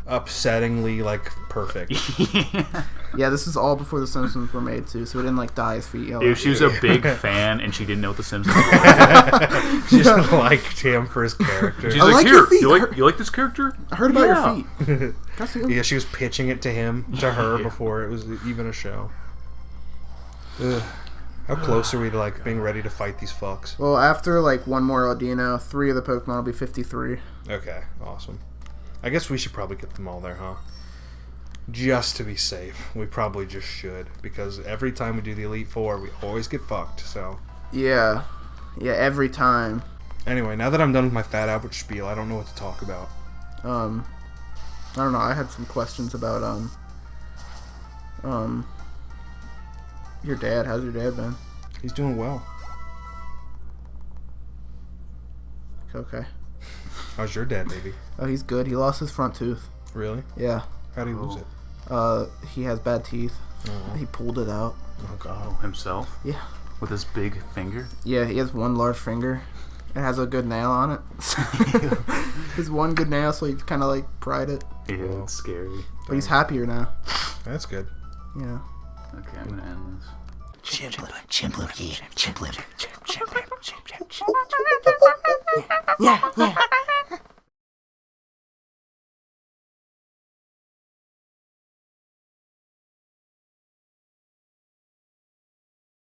Speaker 1: upsettingly like perfect.
Speaker 3: Yeah, this is all before the Simpsons were made too, so he didn't like dye his feet yellow.
Speaker 2: Dude, she was a big fan, and she didn't know what the Simpsons were.
Speaker 1: She just liked him for his character.
Speaker 2: She's
Speaker 3: I
Speaker 2: like,
Speaker 3: like
Speaker 2: "Here,
Speaker 3: your feet.
Speaker 2: you like this character?"
Speaker 3: I heard about
Speaker 2: Yeah.
Speaker 3: your feet. Can I see 'em?
Speaker 1: Yeah, she was pitching it to her
Speaker 2: Yeah.
Speaker 1: before it was even a show. Ugh. How close are we to like being ready to fight these fucks?
Speaker 3: Well, after like one more Audino, 3 of the Pokemon will be 53.
Speaker 1: Okay, awesome. I guess we should probably get them all there, huh? Just to be safe. We probably just should. Because every time we do the Elite Four, we always get fucked, so...
Speaker 3: Yeah. Yeah, every time.
Speaker 1: Anyway, now that I'm done with my Fat Albert spiel, I don't know what to talk about.
Speaker 3: I don't know, I had some questions about, your dad. How's your dad been?
Speaker 1: He's doing well.
Speaker 3: Okay.
Speaker 1: How's your dad, baby?
Speaker 3: Oh, he's good. He lost his front tooth.
Speaker 1: Really?
Speaker 3: Yeah.
Speaker 1: How'd he lose it?
Speaker 3: He has bad teeth.
Speaker 1: Oh,
Speaker 3: He pulled it out.
Speaker 1: God.
Speaker 2: Himself?
Speaker 3: Yeah.
Speaker 2: With his big finger?
Speaker 3: Yeah, he has one large finger. It has a good nail on it. His one good nail, so he kind of like pried it.
Speaker 2: Yeah, it's scary.
Speaker 3: But he's happier now.
Speaker 1: That's good.
Speaker 3: Yeah.
Speaker 2: Okay, I'm gonna end this.
Speaker 4: Chimp Blimp, Chimp Blimp, Chimp Blimp, Chimp Blimp, Chimp Blimp, Chimp Blimp. Yeah, yeah.